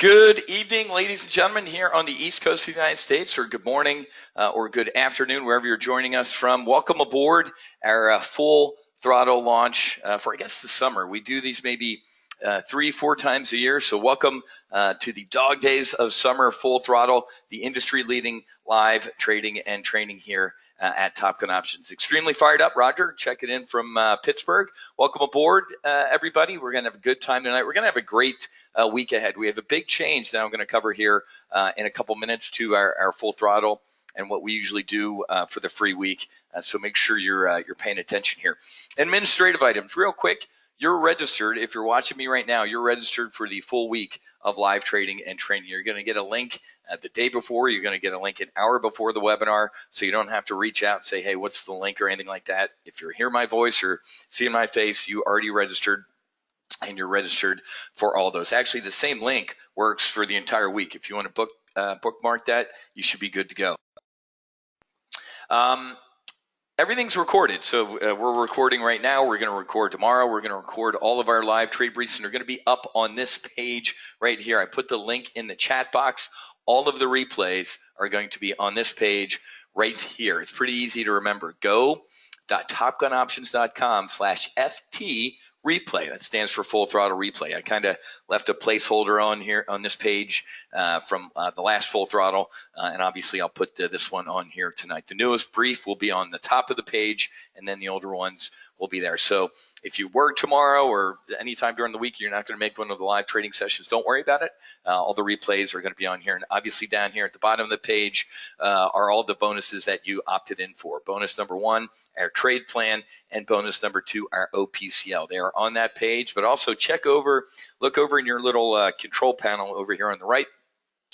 Good evening, ladies and gentlemen, here on the East Coast of the United States, or good morning or good afternoon, wherever you're joining us from. Welcome aboard our full throttle launch for, I guess, the summer. We do these maybe 3-4 times a year, so welcome to the dog days of summer full throttle, the industry-leading live trading and training here at Top Gun Options. Extremely fired up. Roger, checking in from Pittsburgh. Welcome aboard, everybody. We're going to have a good time tonight. We're going to have a great week ahead. We have a big change that I'm going to cover here in a couple minutes to our full throttle and what we usually do for the free week. So make sure you're paying attention here. Administrative items, real quick. You're registered. If you're watching me right now, you're registered for the full week of live trading and training. You're going to get a link the day before. You're going to get a link an hour before the webinar, so you don't have to reach out and say, hey, what's the link or anything like that. If you're hearing my voice or seeing my face, you already registered, and you're registered for all those. Actually, the same link works for the entire week. If you want to bookmark that, you should be good to go. Everything's recorded, so we're recording right now. We're going to record tomorrow. We're going to record all of our live trade briefs, and they're going to be up on this page right here. I put the link in the chat box. All of the replays are going to be on this page right here. It's pretty easy to remember. Go.topgunoptions.com/FT replay. That stands for full throttle replay. I kind of left a placeholder on here on this page from the last full throttle, and obviously I'll put this one on here tonight. The newest brief will be on the top of the page, and then the older ones will be there. So if you work tomorrow or anytime during the week, you're not going to make one of the live trading sessions, don't worry about it. All the replays are going to be on here, and obviously down here at the bottom of the page are all the bonuses that you opted in for. Bonus number 1, our trade plan, and bonus number 2, our OPCL. They are on that page, but also look over in your little control panel over here on the right,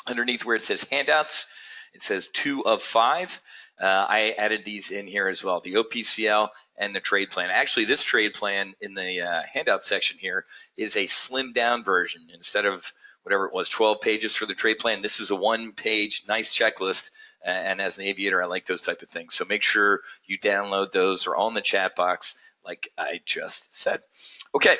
underneath where it says handouts. It says 2 of 5. I added these in here as well, the OPCL and the trade plan. Actually, this trade plan in the handout section here is a slimmed down version. Instead of whatever it was, 12 pages for the trade plan, this is a 1-page nice checklist. And as an aviator, I like those type of things. So make sure you download those. They're all in the chat box, like I just said. Okay,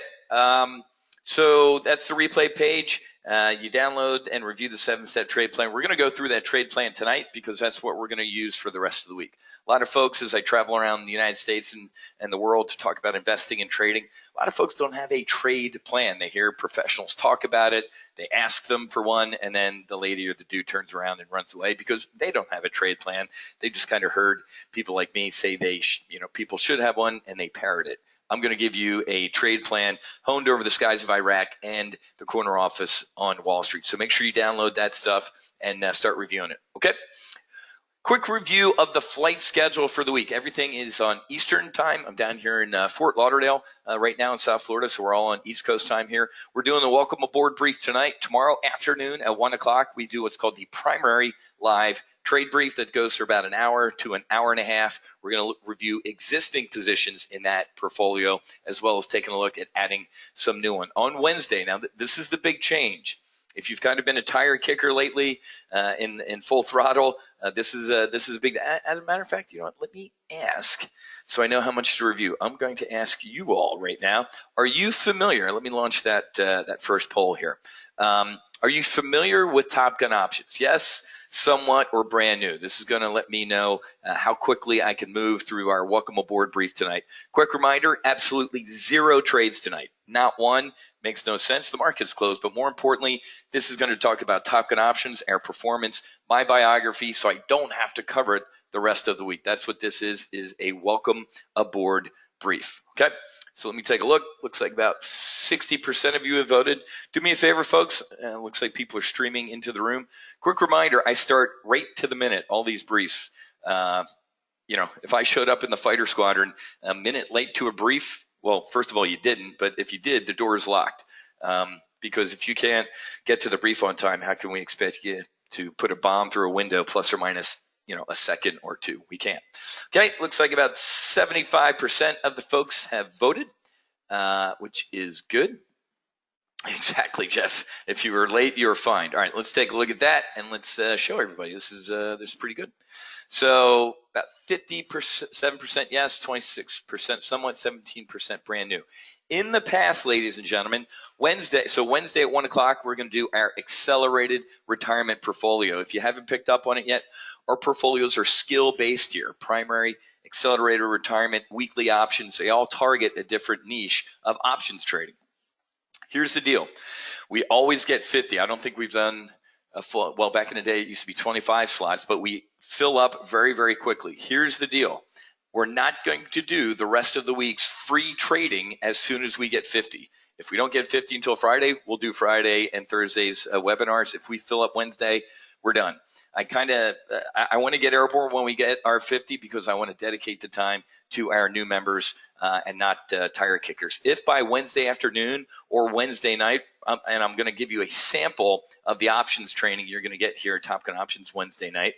so that's the replay page. You download and review the 7-step trade plan. We're going to go through that trade plan tonight because that's what we're going to use for the rest of the week. A lot of folks, as I travel around the United States and the world to talk about investing and trading, a lot of folks don't have a trade plan. They hear professionals talk about it. They ask them for one, and then the lady or the dude turns around and runs away because they don't have a trade plan. They just kind of heard people like me say people should have one, and they parrot it. I'm going to give you a trade plan honed over the skies of Iraq and the corner office on Wall Street. So make sure you download that stuff and start reviewing it. Okay. Quick review of the flight schedule for the week. Everything is on Eastern time. I'm down here in Fort Lauderdale right now in South Florida, so we're all on East Coast time here. We're doing the welcome aboard brief tonight. Tomorrow afternoon at 1 o'clock, we do what's called the primary live trade brief that goes for about an hour to an hour and a half. We're going to review existing positions in that portfolio, as well as taking a look at adding some new one. On Wednesday, now this is the big change. If you've kind of been a tire kicker lately in full throttle, this is a big. As a matter of fact, you know what? Let me ask, so I know how much to review. I'm going to ask you all right now. Are you familiar? Let me launch that first poll here. Are you familiar with Top Gun Options? Yes, somewhat, or brand new. This is going to let me know how quickly I can move through our welcome aboard brief tonight. Quick reminder, absolutely 0 trades tonight. Not one. Makes no sense. The market's closed. But more importantly, this is going to talk about Top Gun Options, our performance, my biography, so I don't have to cover it the rest of the week. That's what this is a welcome aboard brief. Okay, so let me take a look. Looks like about 60% of you have voted. Do me a favor, folks. Looks like people are streaming into the room. Quick reminder, I start right to the minute, all these briefs. If I showed up in the fighter squadron a minute late to a brief, well, first of all, you didn't, but if you did, the door is locked. Because if you can't get to the brief on time, how can we expect you to put a bomb through a window plus or minus a second or two? We can't. Okay, looks like about 75% of the folks have voted, which is good. Exactly, Jeff. If you were late, you were fine. All right, let's take a look at that and let's show everybody. This is pretty good. So about 50%, 7% yes, 26% somewhat, 17% brand new. In the past, ladies and gentlemen, Wednesday at 1 o'clock, we're going to do our accelerated retirement portfolio. If you haven't picked up on it yet, our portfolios are skill-based here. Primary, accelerated retirement, weekly options. They all target a different niche of options trading. Here's the deal. We always get 50. I don't think we've done a full, well, back in the day, it used to be 25 slots, but we fill up very, very quickly. Here's the deal. We're not going to do the rest of the week's free trading as soon as we get 50. If we don't get 50 until Friday, we'll do Friday and Thursday's webinars. If we fill up Wednesday, we're done. I want to get airborne when we get our 50 because I want to dedicate the time to our new members and not tire kickers. If by Wednesday afternoon or Wednesday night, and I'm going to give you a sample of the options training you're going to get here at Top Gun Options Wednesday night,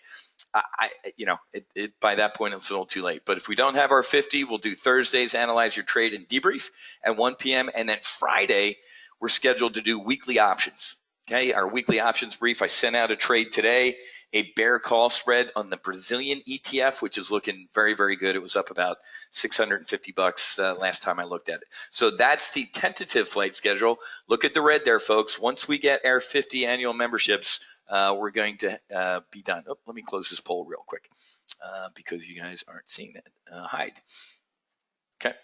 by that point it's a little too late. But if we don't have our 50, we'll do Thursdays, analyze your trade and debrief at 1 p.m. And then Friday, we're scheduled to do weekly options. Okay, our weekly options brief. I sent out a trade today, a bear call spread on the Brazilian ETF, which is looking very, very good. It was up about $650 last time I looked at it. So that's the tentative flight schedule. Look at the red there, folks. Once we get our 50 annual memberships, we're going to be done. Oh, let me close this poll real quick because you guys aren't seeing that. Hide. Okay.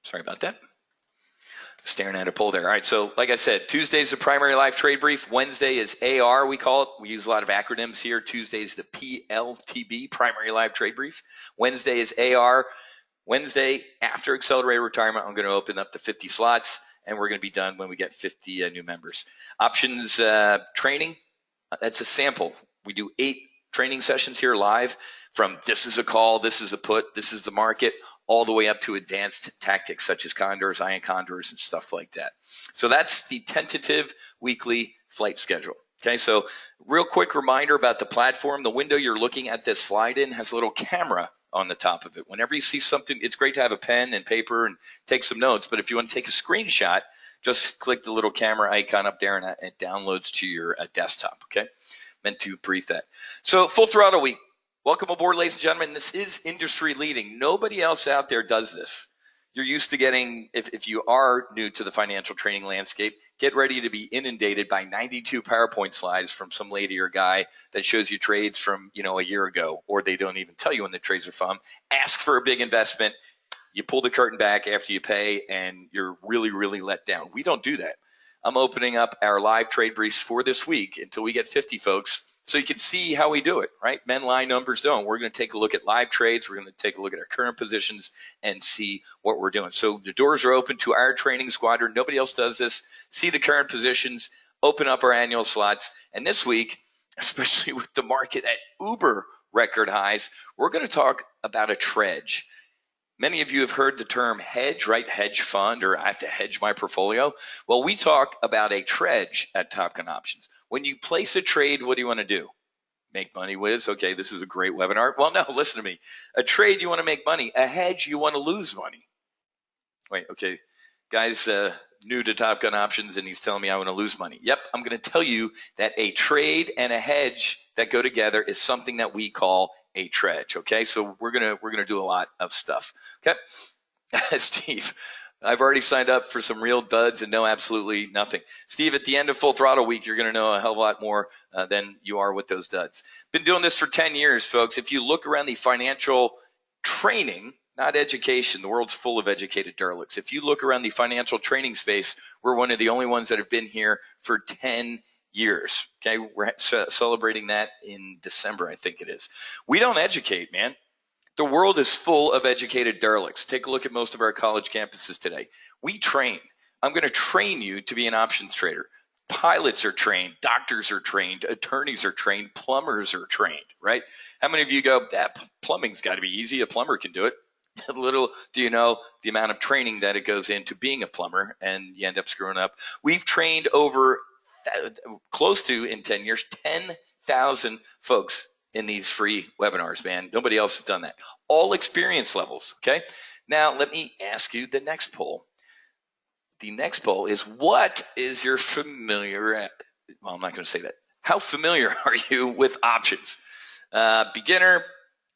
Sorry about that. Staring at a poll there. All right, so like I said, Tuesday is the primary live trade brief. Wednesday is AR, we call it. We use a lot of acronyms here. Tuesday is the PLTB, primary live trade brief. Wednesday is AR. Wednesday, after accelerated retirement, I'm going to open up the 50 slots, and we're going to be done when we get 50 new members. Options training, that's a sample. We do 8 training sessions here live, from this is a call, this is a put, this is the market, all the way up to advanced tactics such as condors, iron condors, and stuff like that. So that's the tentative weekly flight schedule. Okay, so real quick reminder about the platform. The window you're looking at this slide in has a little camera on the top of it. Whenever you see something, it's great to have a pen and paper and take some notes, but if you want to take a screenshot, just click the little camera icon up there and it downloads to your desktop, okay? Meant to brief that. So Full Throttle Week. Welcome aboard, ladies and gentlemen. This is industry leading. Nobody else out there does this. You're used to getting, if you are new to the financial training landscape, get ready to be inundated by 92 PowerPoint slides from some lady or guy that shows you trades from, a year ago, or they don't even tell you when the trades are from. Ask for a big investment. You pull the curtain back after you pay, and you're really, really let down. We don't do that. I'm opening up our live trade briefs for this week until we get 50 folks, so you can see how we do it, right? Men lie, numbers don't. We're going to take a look at live trades. We're going to take a look at our current positions and see what we're doing. So the doors are open to our training squadron. Nobody else does this. See the current positions, open up our annual slots. And this week, especially with the market at uber record highs, we're going to talk about a trudge. Many of you have heard the term hedge, right? Hedge fund, or I have to hedge my portfolio. Well, we talk about a trudge at Top Gun Options. When you place a trade, what do you want to do? Make money, Whiz? Okay, this is a great webinar. Well, no, listen to me. A trade, you want to make money. A hedge, you want to lose money. Wait, okay. Guy's new to Top Gun Options, and he's telling me I want to lose money. Yep, I'm going to tell you that a trade and a hedge that go together is something that we call a trudge. Okay, so we're gonna do a lot of stuff. Okay, Steve, I've already signed up for some real duds and no absolutely nothing. Steve, at the end of Full Throttle Week, you're gonna know a hell of a lot more than you are with those duds. Been doing this for 10 years, folks. If you look around the financial training, not education, the world's full of educated derelicts. If you look around the financial training space, we're one of the only ones that have been here for 10 years. Okay, we're celebrating that in December, I think it is. We don't educate, man. The world is full of educated derelicts. Take a look at most of our college campuses today. We train. I'm going to train you to be an options trader. Pilots are trained, doctors are trained, attorneys are trained, plumbers are trained, right? How many of you go, plumbing's got to be easy, a plumber can do it? Little do you know the amount of training that it goes into being a plumber, and you end up screwing up. We've trained over close to, in 10 years, 10,000 folks in these free webinars, man. Nobody else has done that. All experience levels, okay? Now, let me ask you the next poll. the next poll is, what is your familiar, well, I'm not going to say that. How familiar are you with options? Beginner,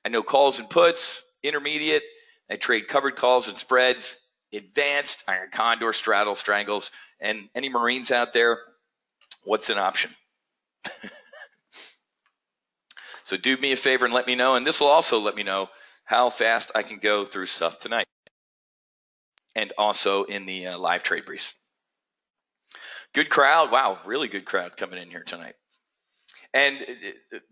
I know calls and puts. Intermediate, I trade covered calls and spreads. Advanced, iron condor, straddle, strangles. And any Marines out there, what's an option? So do me a favor and let me know, and this will also let me know how fast I can go through stuff tonight, and also in the live trade briefs. Good crowd. Wow, really good crowd coming in here tonight. And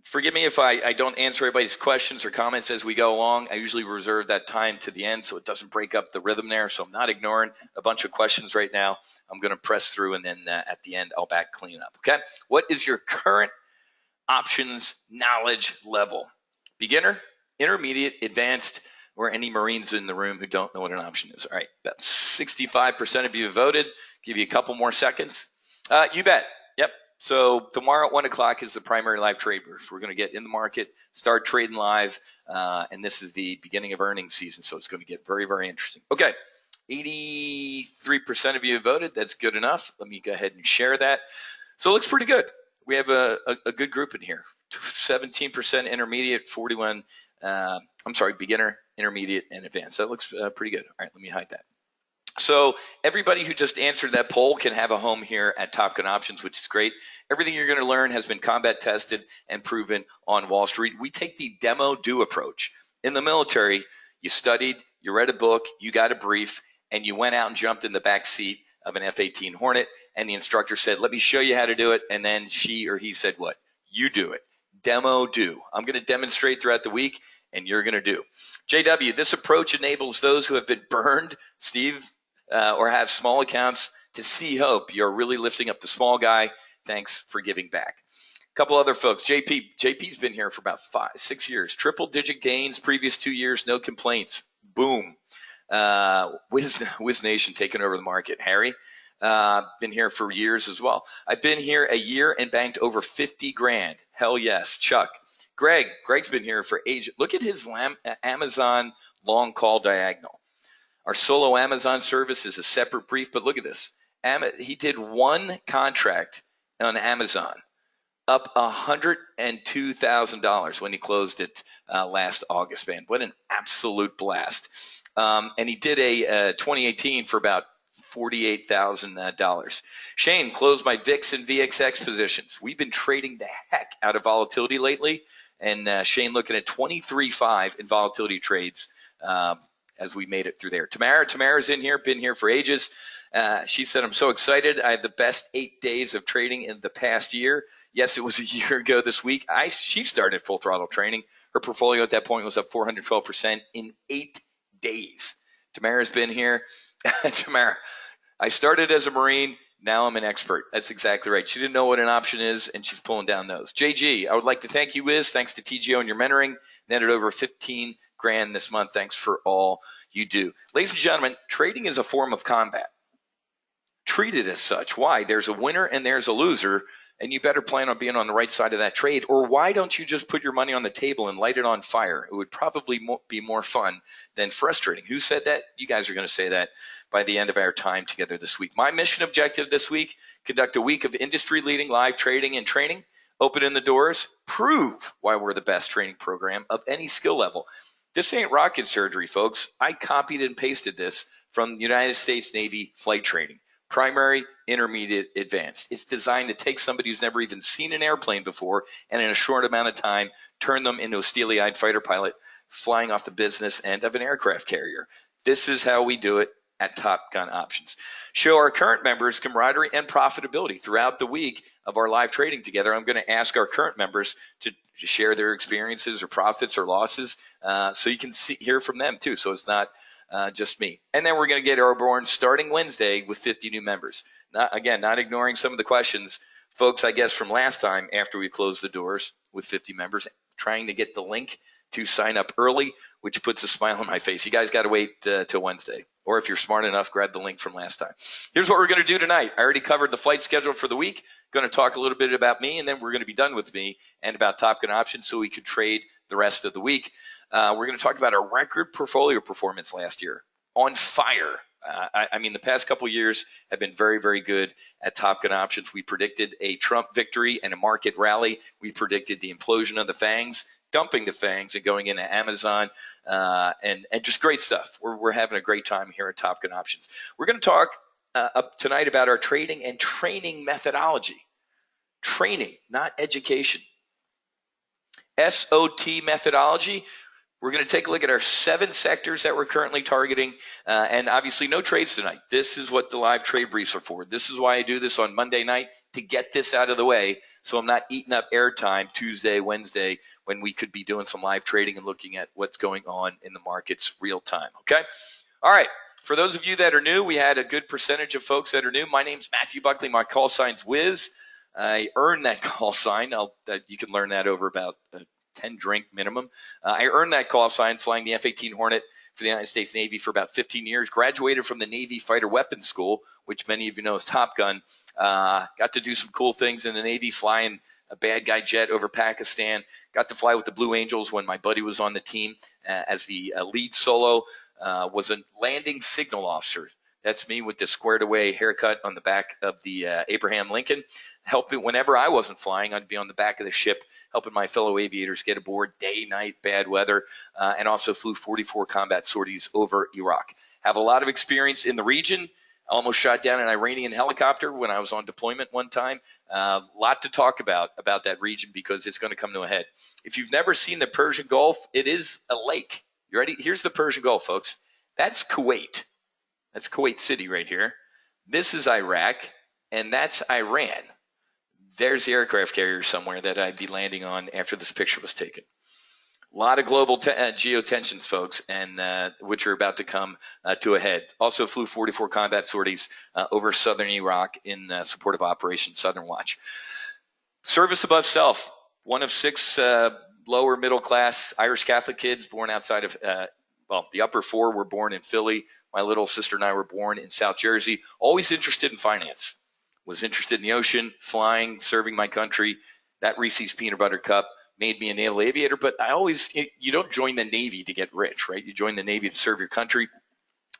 forgive me if I don't answer everybody's questions or comments as we go along. I usually reserve that time to the end so it doesn't break up the rhythm there. So I'm not ignoring a bunch of questions right now. I'm going to press through, and then at the end, I'll back clean up. Okay. What is your current options knowledge level? Beginner, intermediate, advanced, or any Marines in the room who don't know what an option is? All right. About 65% of you have voted. Give you a couple more seconds. You bet. Yep. So tomorrow at 1 o'clock is the primary live trade brief. We're going to get in the market, start trading live, and this is the beginning of earnings season, so it's going to get very, very interesting. Okay, 83% of you have voted. That's good enough. Let me go ahead and share that. So it looks pretty good. We have a good group in here. 17% intermediate, 41, beginner, intermediate, and advanced. That looks pretty good. All right, let me hide that. So everybody who just answered that poll can have a home here at Top Gun Options, which is great. Everything you're going to learn has been combat tested and proven on Wall Street. We take the demo do approach. In the military, you studied, you read a book, you got a brief, and you went out and jumped in the back seat of an F-18 Hornet, and the instructor said, let me show you how to do it, and then she or he said what? You do it. Demo do. I'm going to demonstrate throughout the week, and you're going to do. JW, this approach enables those who have been burned, Steve, or have small accounts to see hope. You're really lifting up the small guy. Thanks for giving back. A couple other folks. JP's been here for about 6 years. Triple digit gains previous 2 years, no complaints. Boom. Whiz Nation taking over the market. Harry, been here for years as well. I've been here a year and banked over 50 grand. Hell yes. Chuck. Greg's been here for ages. Look at his Amazon long call diagonal. Our solo Amazon service is a separate brief, but look at this. He did one contract on Amazon, up $102,000 when he closed it last August, man. What an absolute blast. And he did a 2018 for about $48,000. Shane closed my VIX and VXX positions. We've been trading the heck out of volatility lately, and Shane looking at 23.5 in volatility trades as we made it through there. Tamara's in here, been here for ages. She said, I'm so excited. I had the best 8 days of trading in the past year. Yes, it was a year ago this week. She started full throttle training. Her portfolio at that point was up 412% in 8 days. Tamara's been here. Tamara, I started as a Marine. Now I'm an expert. That's exactly right. She didn't know what an option is, and she's pulling down those. JG, I would like to thank you, Whiz. Thanks to TGO and your mentoring. Netted over 15 grand this month. Thanks for all you do. Ladies and gentlemen, trading is a form of combat. Treat it as such. Why? There's a winner and there's a loser, and you better plan on being on the right side of that trade. Or why don't you just put your money on the table and light it on fire? It would probably be more fun than frustrating. Who said that? You guys are going to say that by the end of our time together this week. My mission objective this week, conduct a week of industry-leading live trading and training, open in the doors, prove why we're the best training program of any skill level. This ain't rocket surgery, folks. I copied and pasted this from the United States Navy flight training. Primary, intermediate, advanced. It's designed to take somebody who's never even seen an airplane before and in a short amount of time turn them into a steely-eyed fighter pilot flying off the business end of an aircraft carrier. This is how we do it at Top Gun Options. Show our current members camaraderie and profitability throughout the week of our live trading together. I'm going to ask our current members to share their experiences or profits or losses so you can hear from them too. So it's not just me. And then we're going to get airborne starting Wednesday with 50 new members. Not ignoring some of the questions, folks, I guess from last time after we closed the doors with 50 members, trying to get the link to sign up early, which puts a smile on my face. You guys got to wait till Wednesday. Or if you're smart enough, grab the link from last time. Here's what we're going to do tonight. I already covered the flight schedule for the week. Going to talk a little bit about me, and then we're going to be done with me and about Top Gun Options so we could trade the rest of the week. We're going to talk about our record portfolio performance last year. On fire. I mean, the past couple years have been very, very good at Top Gun options. We predicted a Trump victory and a market rally. We predicted the implosion of the FANGs, dumping the FANGs and going into Amazon, and just great stuff. We're having a great time here at Top Gun options. We're going to talk tonight about our trading and training methodology. Training, not education. SOT methodology. We're going to take a look at our 7 sectors that we're currently targeting, and obviously no trades tonight. This is what the live trade briefs are for. This is why I do this on Monday night, to get this out of the way so I'm not eating up airtime Tuesday, Wednesday, when we could be doing some live trading and looking at what's going on in the markets real time, okay? All right. For those of you that are new, we had a good percentage of folks that are new. My name's Matthew Buckley. My call sign's Whiz. I earned that call sign. You can learn that over about 10 drink minimum. I earned that call sign flying the F-18 Hornet for the United States Navy for about 15 years. Graduated from the Navy Fighter Weapons School, which many of you know is Top Gun. Got to do some cool things in the Navy, flying a bad guy jet over Pakistan. Got to fly with the Blue Angels when my buddy was on the team as the lead solo. Was a landing signal officer. That's me with the squared away haircut on the back of the Abraham Lincoln. Helping whenever I wasn't flying, I'd be on the back of the ship helping my fellow aviators get aboard, day, night, bad weather, and also flew 44 combat sorties over Iraq. Have a lot of experience in the region. Almost shot down an Iranian helicopter when I was on deployment one time. A lot to talk about that region because it's going to come to a head. If you've never seen the Persian Gulf, it is a lake. You ready? Here's the Persian Gulf, folks. That's Kuwait. That's Kuwait City right here. This is Iraq, and that's Iran. There's the aircraft carrier somewhere that I'd be landing on after this picture was taken. A lot of global geotensions, folks, and which are about to come to a head. Also flew 44 combat sorties over southern Iraq in support of Operation Southern Watch. Service above self. One of 6 lower middle class Irish Catholic kids born outside of the upper 4 were born in Philly. My little sister and I were born in South Jersey. Always interested in finance. Was interested in the ocean, flying, serving my country. That Reese's Peanut Butter Cup made me a naval aviator. But you don't join the Navy to get rich, right? You join the Navy to serve your country.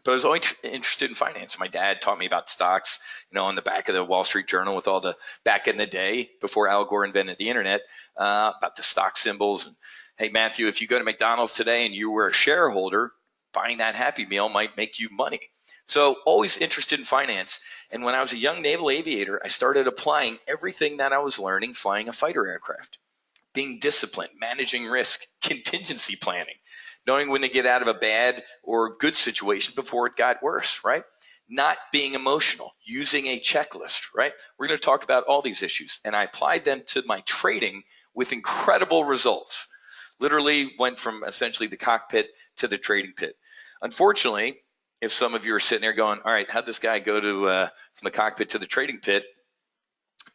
But I was always interested in finance. My dad taught me about stocks, on the back of the Wall Street Journal with all the, back in the day, before Al Gore invented the internet, about the stock symbols. And hey, Matthew, if you go to McDonald's today and you were a shareholder, buying that Happy Meal might make you money. So always interested in finance. And when I was a young naval aviator, I started applying everything that I was learning flying a fighter aircraft. Being disciplined, managing risk, contingency planning, knowing when to get out of a bad or good situation before it got worse, right? Not being emotional, using a checklist, right? We're going to talk about all these issues. And I applied them to my trading with incredible results. Literally went from essentially the cockpit to the trading pit. Unfortunately, if some of you are sitting there going, all right, how'd this guy go to from the cockpit to the trading pit?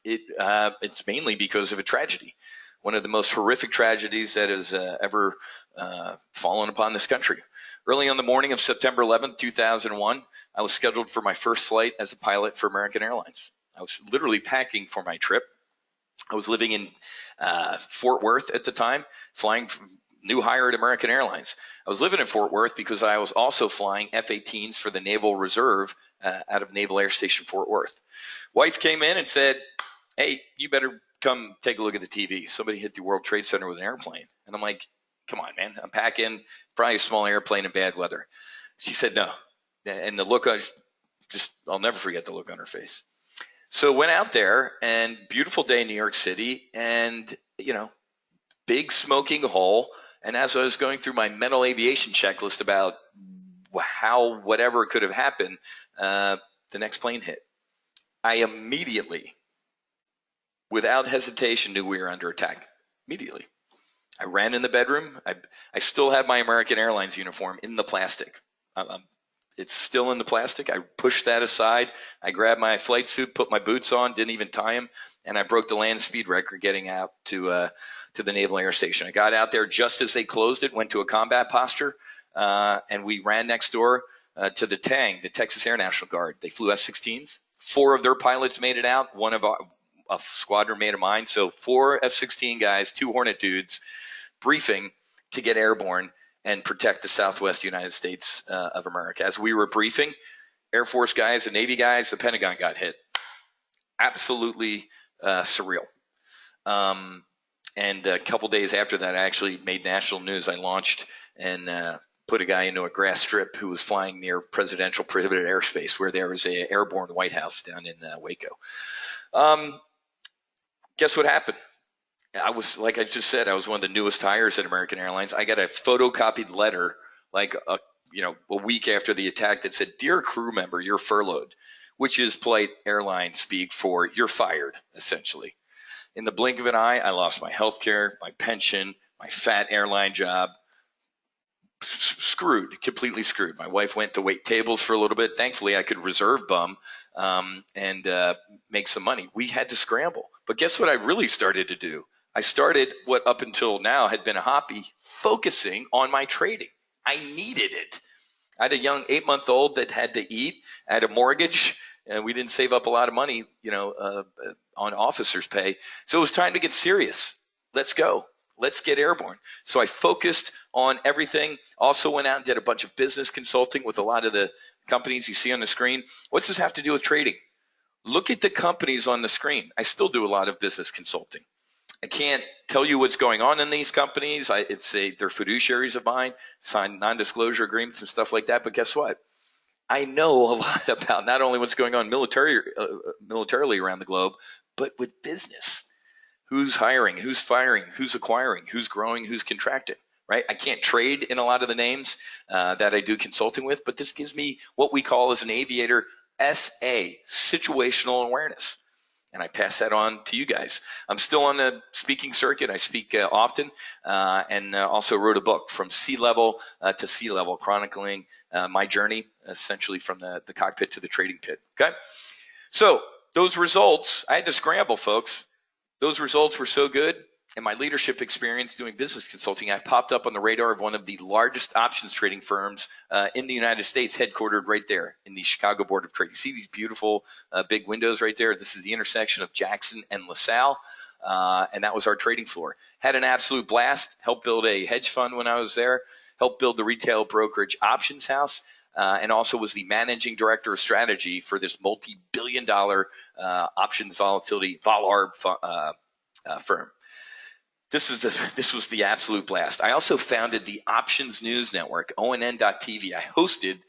It's mainly because of a tragedy. One of the most horrific tragedies that has ever fallen upon this country. Early on the morning of September 11th, 2001, I was scheduled for my first flight as a pilot for American Airlines. I was literally packing for my trip. I was living in Fort Worth at the time, flying from new hire at American Airlines. I was living in Fort Worth because I was also flying F-18s for the Naval Reserve out of Naval Air Station Fort Worth. Wife came in and said, hey, you better come take a look at the TV. Somebody hit the World Trade Center with an airplane. And I'm like, come on, man. I'm packing, probably a small airplane in bad weather. She said no. And the look, I'll never forget the look on her face. So went out there, and beautiful day in New York City, and, big smoking hole. And as I was going through my mental aviation checklist about how whatever could have happened, the next plane hit. I immediately, without hesitation, knew we were under attack. Immediately. I ran in the bedroom. I still have my American Airlines uniform in the plastic. It's still in the plastic. I pushed that aside. I grabbed my flight suit, put my boots on, didn't even tie them, and I broke the land speed record getting out to the Naval Air Station. I got out there just as they closed it, went to a combat posture, and we ran next door to the TANG, the Texas Air National Guard. They flew F-16s. 4 of their pilots made it out. One of a squadron made of mine. So 4 F-16 guys, 2 Hornet dudes, briefing to get airborne and protect the Southwest United States of America. As we were briefing, Air Force guys, the Navy guys, the Pentagon got hit. Absolutely surreal. And a couple days after that, I actually made national news. I launched and put a guy into a grass strip who was flying near presidential prohibited airspace, where there was a airborne White House down in Waco. Guess what happened? I was, like I just said, I was one of the newest hires at American Airlines. I got a photocopied letter like a week after the attack that said, "Dear crew member, you're furloughed," which is polite airline speak for "you're fired," essentially. In the blink of an eye, I lost my health care, my pension, my fat airline job. Screwed, completely screwed. My wife went to wait tables for a little bit. Thankfully, I could reserve bum and make some money. We had to scramble. But guess what I really started to do? I started what up until now had been a hobby, focusing on my trading. I needed it. I had a young 8-month-old that had to eat. I had a mortgage, and we didn't save up a lot of money, on officers' pay. So it was time to get serious. Let's go. Let's get airborne. So I focused on everything. Also went out and did a bunch of business consulting with a lot of the companies you see on the screen. What's this have to do with trading? Look at the companies on the screen. I still do a lot of business consulting. I can't tell you what's going on in these companies. They're fiduciaries of mine, sign non-disclosure agreements and stuff like that. But guess what? I know a lot about not only what's going on militarily around the globe, but with business. Who's hiring, who's firing, who's acquiring, who's growing, who's contracting, right? I can't trade in a lot of the names that I do consulting with, but this gives me what we call as an aviator SA, situational awareness. And I pass that on to you guys. I'm still on the speaking circuit. I speak often and also wrote a book, From Sea Level to Sea Level, chronicling my journey essentially from the cockpit to the trading pit. Okay. So those results, I had to scramble, folks. Those results were so good, and my leadership experience doing business consulting, I popped up on the radar of one of the largest options trading firms in the United States, headquartered right there in the Chicago Board of Trade. You see these beautiful big windows right there? This is the intersection of Jackson and LaSalle, and that was our trading floor. Had an absolute blast, helped build a hedge fund when I was there, helped build the retail brokerage options house, and also was the managing director of strategy for this multi-billion-dollar options volatility VOLARB firm. This was the absolute blast. I also founded the Options News Network, ONN.TV. I hosted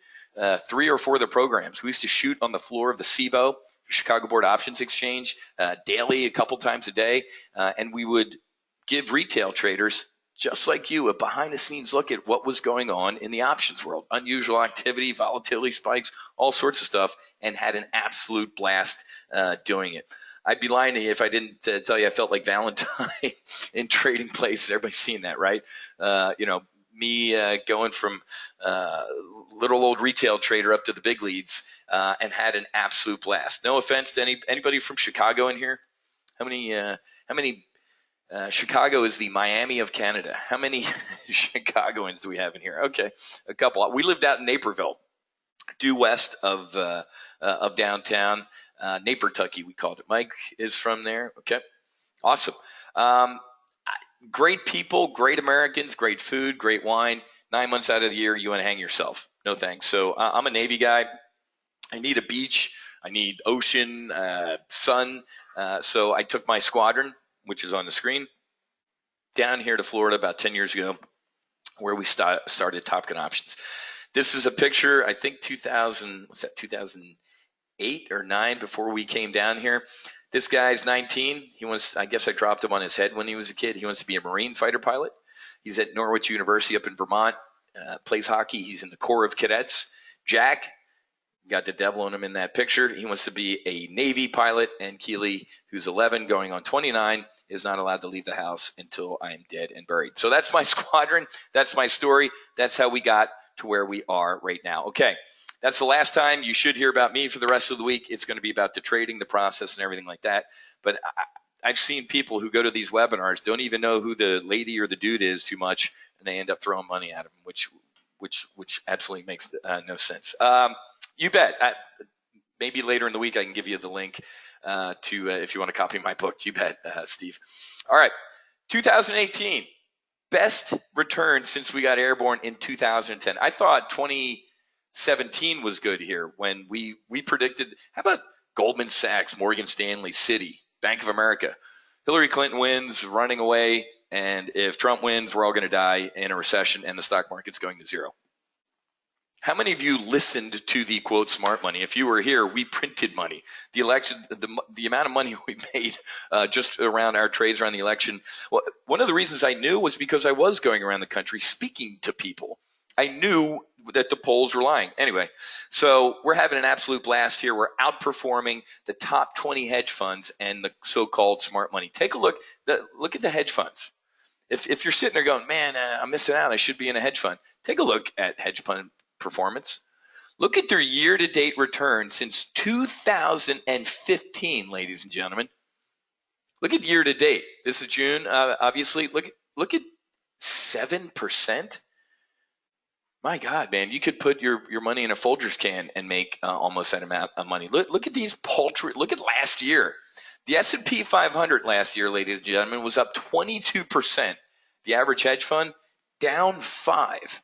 3 or 4 of the programs. We used to shoot on the floor of the CBO, Chicago Board Options Exchange, daily, a couple times a day, and we would give retail traders just like you, a behind-the-scenes look at what was going on in the options world. Unusual activity, volatility spikes, all sorts of stuff, and had an absolute blast doing it. I'd be lying to you if I didn't tell you I felt like Valentine in Trading Places. Everybody's seen that, right? Me going from little old retail trader up to the big leads and had an absolute blast. No offense to anybody from Chicago in here. How many Chicago is the Miami of Canada. How many Chicagoans do we have in here? Okay, a couple. We lived out in Naperville, due west of downtown, Napertucky, we called it. Mike is from there. Okay, awesome. Great people, great Americans, great food, great wine. 9 months out of the year, you want to hang yourself. No thanks. So I'm a Navy guy. I need a beach. I need ocean, sun. So I took my squadron, which is on the screen, down here to Florida about 10 years ago, where we started Top Gun Options. This is a picture, I think 2008 or 9, before we came down here. This guy's 19. I guess I dropped him on his head when he was a kid. He wants to be a Marine fighter pilot. He's at Norwich University up in Vermont, plays hockey. He's in the Corps of Cadets. Jack, got the devil in him in that picture. He wants to be a Navy pilot, and Keely, who's 11, going on 29, is not allowed to leave the house until I am dead and buried. So that's my squadron. That's my story. That's how we got to where we are right now. Okay, that's the last time you should hear about me for the rest of the week. It's going to be about the trading, the process, and everything like that. But I've seen people who go to these webinars don't even know who the lady or the dude is too much, and they end up throwing money at them, which absolutely makes no sense. You bet. Maybe later in the week I can give you the link to if you want to copy my book. You bet, Steve. All right, 2018, best return since we got airborne in 2010. I thought 17 was good here when we predicted. How about Goldman Sachs, Morgan Stanley, Citi, Bank of America? Hillary Clinton wins, running away, and if Trump wins, we're all going to die in a recession and the stock market's going to zero. How many of you listened to the quote smart money? If you were here, we printed money. The election, the amount of money we made just around our trades around the election. Well, one of the reasons I knew was because I was going around the country speaking to people. I knew that the polls were lying. Anyway, so we're having an absolute blast here. We're outperforming the top 20 hedge funds and the so-called smart money. Take a look. Look at the hedge funds. If you're sitting there going, man, I'm missing out, I should be in a hedge fund. Take a look at hedge fund performance. Look at their year-to-date return since 2015, ladies and gentlemen. Look at year-to-date. This is June, obviously. Look at 7%. My God, man, you could put your money in a Folgers can and make almost that amount of money. Look at these paltry. Look at last year. The S&P 500 last year, ladies and gentlemen, was up 22%. The average hedge fund down 5%.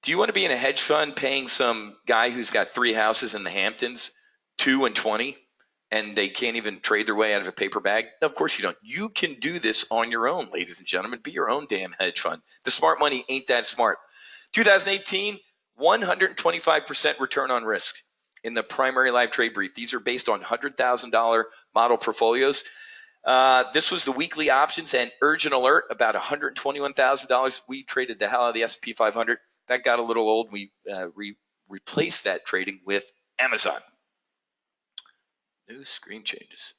Do you want to be in a hedge fund paying some guy who's got 3 houses in the Hamptons, 2 and 20, and they can't even trade their way out of a paper bag? No, of course you don't. You can do this on your own, ladies and gentlemen. Be your own damn hedge fund. The smart money ain't that smart. 2018, 125% return on risk in the primary live trade brief. These are based on $100,000 model portfolios. This was the weekly options and urgent alert, about $121,000. We traded the hell out of the S&P 500. That got a little old. We replaced that trading with Amazon. New screen changes.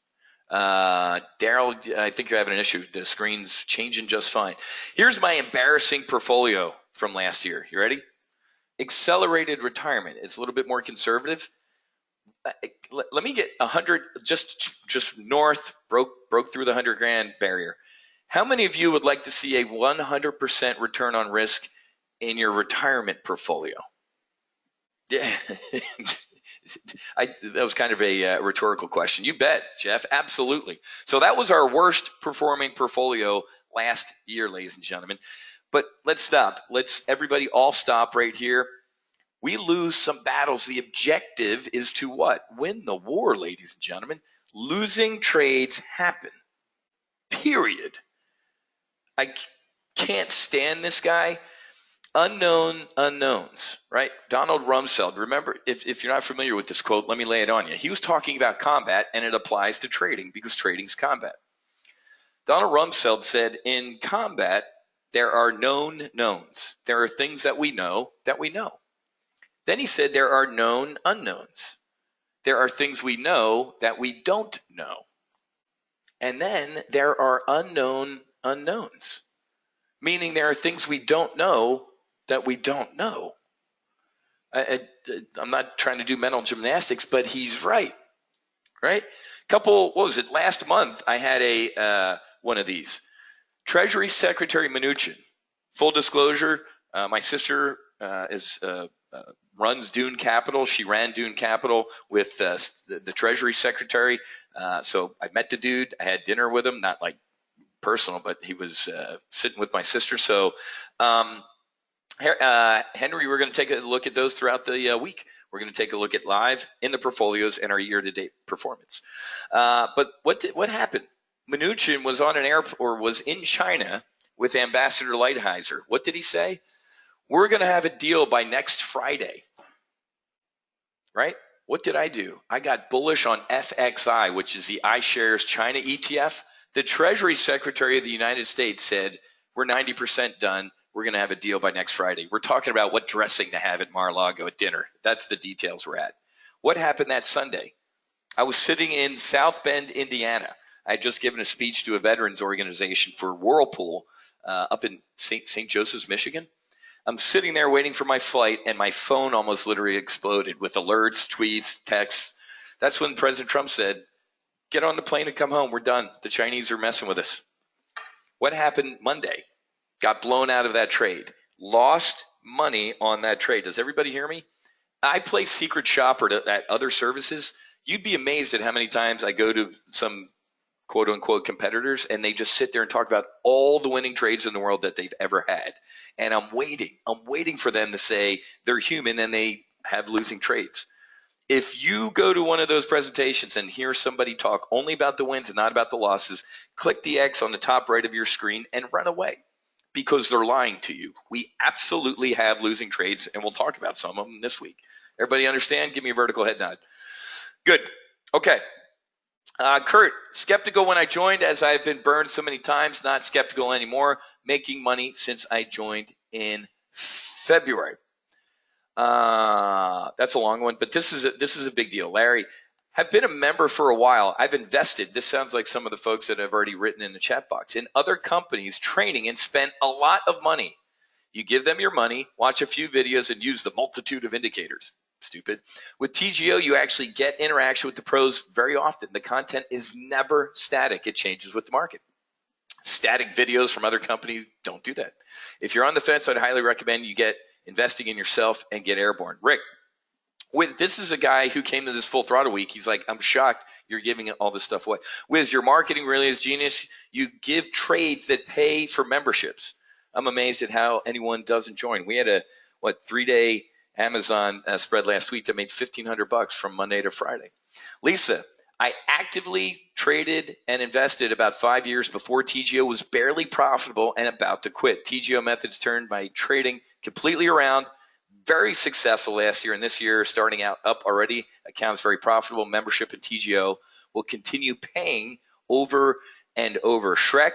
Daryl, I think you're having an issue. The screen's changing just fine. Here's my embarrassing portfolio from last year. You ready? Accelerated retirement. It's a little bit more conservative. Let me get 100, just north, broke through the 100 grand barrier. How many of you would like to see a 100% return on risk in your retirement portfolio? Yeah. That was kind of a rhetorical question. You bet, Jeff. Absolutely. So that was our worst performing portfolio last year, ladies and gentlemen. But let's stop. Let's everybody all stop right here. We lose some battles. The objective is to what? Win the war, ladies and gentlemen. Losing trades happen. Period. I can't stand this guy. Unknown unknowns, right? Donald Rumsfeld. Remember, if you're not familiar with this quote, let me lay it on you. He was talking about combat, and it applies to trading because trading's combat. Donald Rumsfeld said, in combat, there are known knowns. There are things that we know that we know. Then he said there are known unknowns. There are things we know that we don't know. And then there are unknown unknowns, meaning there are things we don't know that we don't know. I'm not trying to do mental gymnastics, but he's right, right? What was it? Last month, I had one of these. Treasury Secretary Mnuchin. Full disclosure, my sister runs Dune Capital. She ran Dune Capital with the Treasury Secretary. So I met the dude. I had dinner with him, not like personal, but he was sitting with my sister. So Henry, we're going to take a look at those throughout the week. We're going to take a look at live in the portfolios and our year-to-date performance. But what happened? Mnuchin was on an airport or was in China with Ambassador Lighthizer. What did he say? We're going to have a deal by next Friday, right? What did I do? I got bullish on FXI, which is the iShares China ETF. The Treasury Secretary of the United States said, we're 90% done. We're going to have a deal by next Friday. We're talking about what dressing to have at Mar-a-Lago at dinner. That's the details we're at. What happened that Sunday? I was sitting in South Bend, Indiana. I had just given a speech to a veterans organization for Whirlpool up in St. Joseph's, Michigan. I'm sitting there waiting for my flight, and my phone almost literally exploded with alerts, tweets, texts. That's when President Trump said, get on the plane and come home. We're done. The Chinese are messing with us. What happened Monday? Got blown out of that trade. Lost money on that trade. Does everybody hear me? I play secret shopper at other services. You'd be amazed at how many times I go to some quote unquote competitors, and they just sit there and talk about all the winning trades in the world that they've ever had. And I'm waiting for them to say they're human and they have losing trades. If you go to one of those presentations and hear somebody talk only about the wins and not about the losses, click the X on the top right of your screen and run away, because they're lying to you. We absolutely have losing trades, and we'll talk about some of them this week. Everybody understand? Give me a vertical head nod. Good. Okay. Kurt, skeptical when I joined, as I've been burned so many times. Not skeptical anymore. Making money since I joined in February. That's a long one, but this is a big deal. Larry, have been a member for a while. I've invested. This sounds like some of the folks that have already written in the chat box, in other companies training, and spent a lot of money. You give them your money, watch a few videos, and use the multitude of indicators. Stupid. With TGO, you actually get interaction with the pros very often. The content is never static. It changes with the market. Static videos from other companies, don't do that. If you're on the fence, I'd highly recommend you get investing in yourself and get airborne. Rick, this is a guy who came to this Full Throttle week. He's like, I'm shocked you're giving all this stuff away. Whiz, your marketing really is genius. You give trades that pay for memberships. I'm amazed at how anyone doesn't join. We had a 3-day Amazon spread last week that made $1,500 from Monday to Friday. Lisa, I actively traded and invested about 5 years before TGO was barely profitable and about to quit. TGO methods turned my trading completely around. Very successful last year, and this year starting out up already. Accounts very profitable. Membership in TGO will continue paying over and over. Shrek,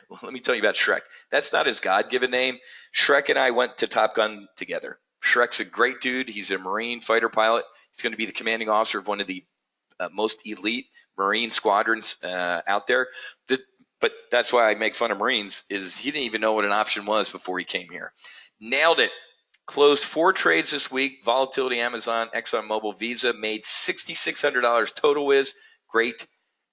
well, let me tell you about Shrek. That's not his God-given name. Shrek and I went to Top Gun together. Shrek's a great dude. He's a Marine fighter pilot. He's going to be the commanding officer of one of the most elite Marine squadrons out there. But that's why I make fun of Marines, is he didn't even know what an option was before he came here. Nailed it. Closed 4 trades this week. Volatility, Amazon, ExxonMobil, Visa. Made $6,600 total. Whiz. Great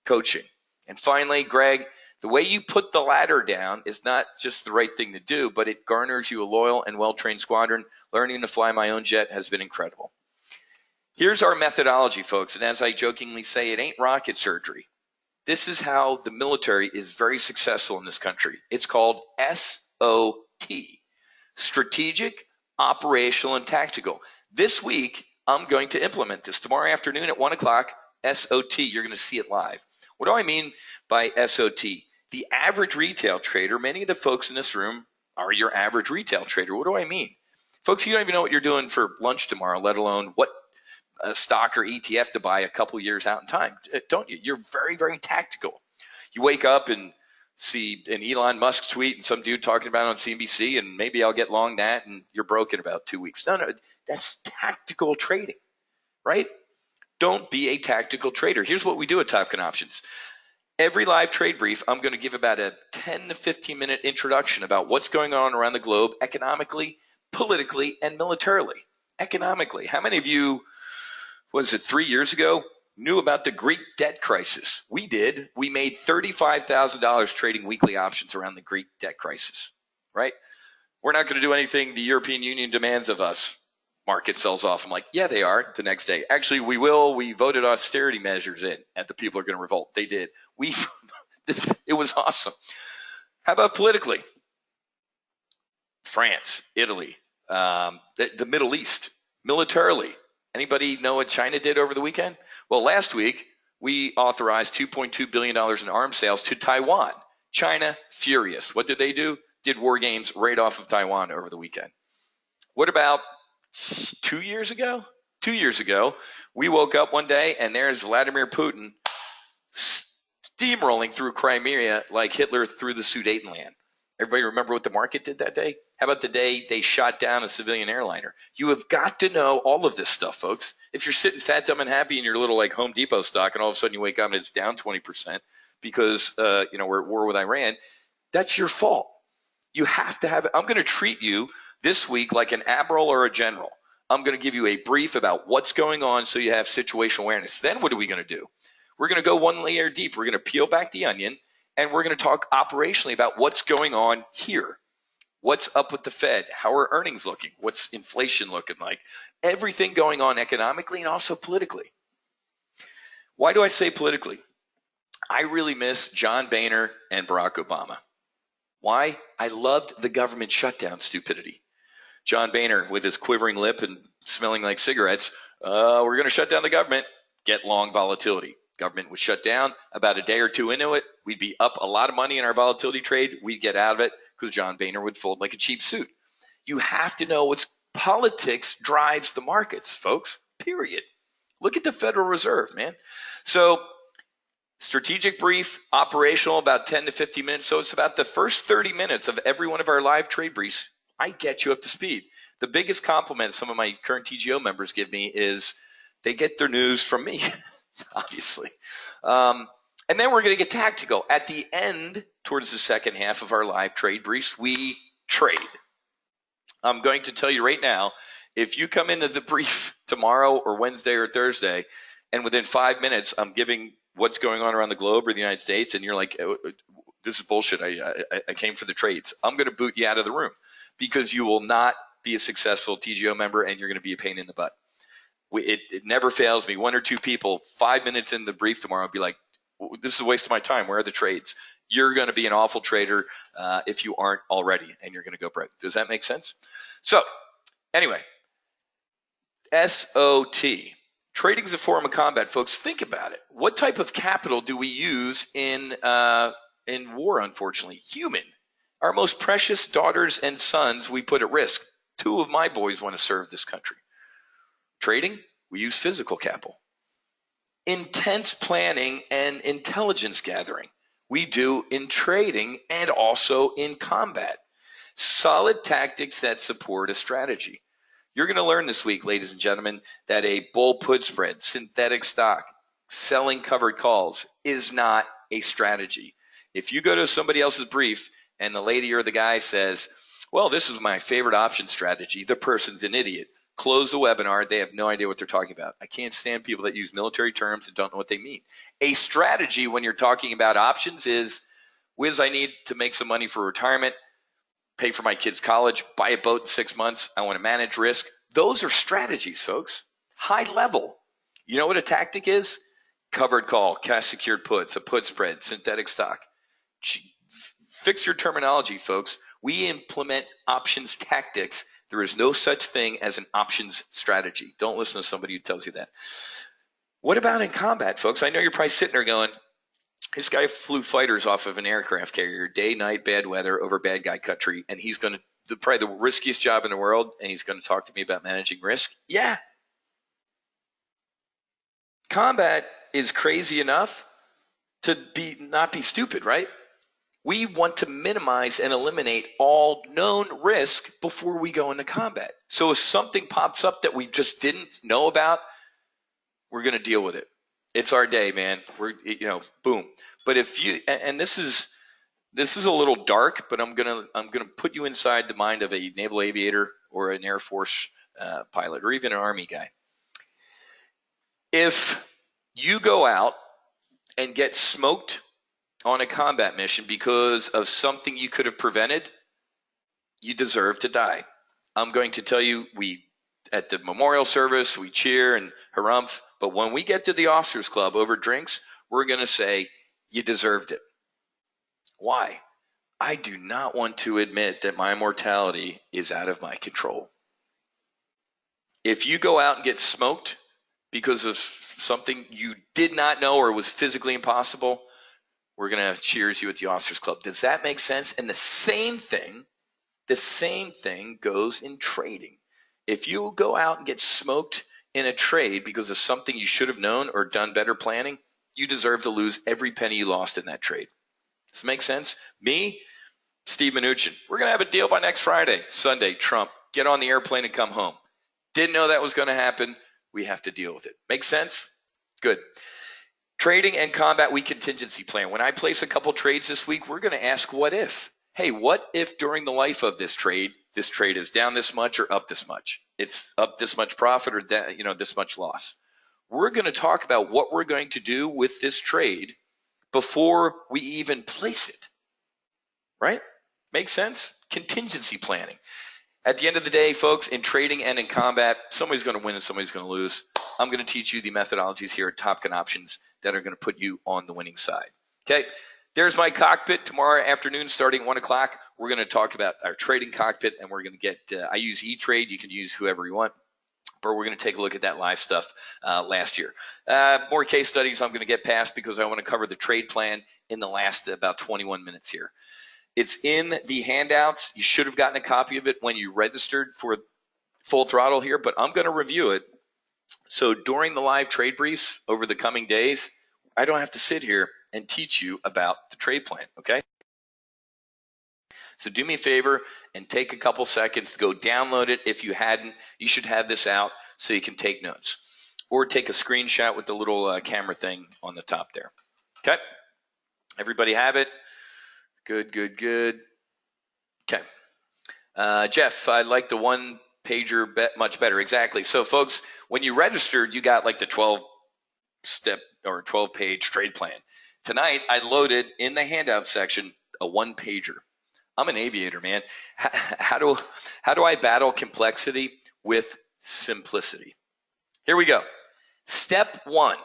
coaching. And finally, Greg, the way you put the ladder down is not just the right thing to do, but it garners you a loyal and well-trained squadron. Learning to fly my own jet has been incredible. Here's our methodology, folks, and as I jokingly say, it ain't rocket surgery. This is how the military is very successful in this country. It's called SOT, strategic, operational, and tactical. This week, I'm going to implement this. Tomorrow afternoon at 1 o'clock, SOT, you're going to see it live. What do I mean by SOT? The average retail trader, many of the folks in this room are your average retail trader. What do I mean? Folks, you don't even know what you're doing for lunch tomorrow, let alone what stock or ETF to buy a couple years out in time, don't you? You're very, very tactical. You wake up and see an Elon Musk tweet and some dude talking about it on CNBC, and maybe I'll get long that, and you're broke in about 2 weeks. No, that's tactical trading, right? Don't be a tactical trader. Here's what we do at Top Gun Options. Every live trade brief, I'm going to give about a 10 to 15 minute introduction about what's going on around the globe economically, politically, and militarily. Economically, how many of you, 3 years ago, knew about the Greek debt crisis? We did. We made $35,000 trading weekly options around the Greek debt crisis, right? We're not going to do anything the European Union demands of us. Market sells off. I'm like, yeah, they are. The next day, actually, we will. We voted austerity measures in, and the people are going to revolt. They did. It was awesome. How about politically? France, Italy, the Middle East, militarily. Anybody know what China did over the weekend? Well, last week, we authorized $2.2 billion in arms sales to Taiwan. China, furious. What did they do? Did war games right off of Taiwan over the weekend. What about 2 years ago? 2 years ago, we woke up one day and there's Vladimir Putin steamrolling through Crimea like Hitler through the Sudetenland. Everybody remember what the market did that day? How about the day they shot down a civilian airliner? You have got to know all of this stuff, folks. If you're sitting fat, dumb, and happy in your little like Home Depot stock, and all of a sudden you wake up and it's down 20% because we're at war with Iran, that's your fault. You have to have it. I'm going to treat you this week like an admiral or a general. I'm going to give you a brief about what's going on so you have situational awareness. Then what are we going to do? We're going to go one layer deep. We're going to peel back the onion, and we're going to talk operationally about what's going on here. What's up with the Fed? How are earnings looking? What's inflation looking like? Everything going on economically and also politically. Why do I say politically? I really miss John Boehner and Barack Obama. Why? I loved the government shutdown stupidity. John Boehner with his quivering lip and smelling like cigarettes. We're going to shut down the government. Get long volatility. Government would shut down. About a day or two into it, we'd be up a lot of money in our volatility trade. We'd get out of it because John Boehner would fold like a cheap suit. You have to know what's politics drives the markets, folks, period. Look at the Federal Reserve, man. So strategic brief, operational, about 10 to 15 minutes. So it's about the first 30 minutes of every one of our live trade briefs. I get you up to speed. The biggest compliment some of my current TGO members give me is they get their news from me, obviously. And then we're going to get tactical. At the end, towards the second half of our live trade briefs, we trade. I'm going to tell you right now, if you come into the brief tomorrow or Wednesday or Thursday, and within 5 minutes I'm giving what's going on around the globe or the United States, and you're like, oh, this is bullshit, I came for the trades, I'm going to boot you out of the room because you will not be a successful TGO member and you're going to be a pain in the butt. It never fails me. 1 or 2 people, 5 minutes in the brief tomorrow, will be like, this is a waste of my time. Where are the trades? You're going to be an awful trader if you aren't already, and you're going to go broke. Does that make sense? So anyway, SOT. Trading is a form of combat, folks. Think about it. What type of capital do we use in war, unfortunately? Human. Our most precious daughters and sons we put at risk. 2 of my boys want to serve this country. Trading, we use physical capital. Intense planning and intelligence gathering, we do in trading and also in combat. Solid tactics that support a strategy. You're going to learn this week, ladies and gentlemen, that a bull put spread, synthetic stock, selling covered calls is not a strategy. If you go to somebody else's brief and the lady or the guy says, well, this is my favorite option strategy, the person's an idiot. Close the webinar. They have no idea what they're talking about. I can't stand people that use military terms and don't know what they mean. A strategy when you're talking about options is, Whiz, I need to make some money for retirement, pay for my kids' college, buy a boat in 6 months. I want to manage risk. Those are strategies, folks. High level. You know what a tactic is? Covered call, cash secured puts, a put spread, synthetic stock. Fix your terminology, folks. We implement options tactics. There is no such thing as an options strategy. Don't listen to somebody who tells you that. What about in combat, folks? I know you're probably sitting there going, this guy flew fighters off of an aircraft carrier, day, night, bad weather, over bad guy country, and he's going to probably the riskiest job in the world, and he's going to talk to me about managing risk? Yeah. Combat is crazy enough to not be stupid, right? We want to minimize and eliminate all known risk before we go into combat. So if something pops up that we just didn't know about, we're going to deal with it. It's our day, man. We're, boom. But if you, and this is a little dark, but I'm gonna put you inside the mind of a naval aviator or an Air Force pilot or even an Army guy. If you go out and get smoked on a combat mission because of something you could have prevented, you deserve to die. I'm going to tell you, at the memorial service, we cheer and harumph, but when we get to the officers club over drinks, we're going to say, you deserved it. Why? I do not want to admit that my mortality is out of my control. If you go out and get smoked because of something you did not know or was physically impossible, we're going to cheers you at the officers club. Does that make sense? And the same thing goes in trading. If you go out and get smoked in a trade because of something you should have known or done better planning, you deserve to lose every penny you lost in that trade. Does it make sense? Me, Steve Mnuchin, we're going to have a deal by next Friday, Sunday, Trump. Get on the airplane and come home. Didn't know that was going to happen. We have to deal with it. Make sense? Good. Trading and combat, we contingency plan. When I place a couple trades this week, we're going to ask what if. Hey, what if during the life of this trade is down this much or up this much? It's up this much profit or this much loss. We're going to talk about what we're going to do with this trade before we even place it. Right? Makes sense? Contingency planning. At the end of the day, folks, in trading and in combat, somebody's going to win and somebody's going to lose. I'm going to teach you the methodologies here at Top Gun Options. that are going to put you on the winning side. Okay, there's my cockpit. Tomorrow afternoon, starting 1 o'clock, we're going to talk about our trading cockpit, and we're going to get, I use E-Trade. You can use whoever you want. But we're going to take a look at that live stuff last year. More case studies I'm going to get past because I want to cover the trade plan in the last about 21 minutes here. It's in the handouts. You should have gotten a copy of it when you registered for Full Throttle here, but I'm going to review it. So during the live trade briefs over the coming days, I don't have to sit here and teach you about the trade plan, okay? So do me a favor and take a couple seconds to go download it. If you hadn't, you should have this out so you can take notes. Or take a screenshot with the little camera thing on the top there. Okay? Everybody have it? Good, good, good. Okay. Jeff, I like the one pager much better. Exactly. So folks, when you registered, you got like the 12-step or 12-page trade plan. Tonight, I loaded in the handout section a one-pager. I'm an aviator, man. How do I battle complexity with simplicity? Here we go. Step one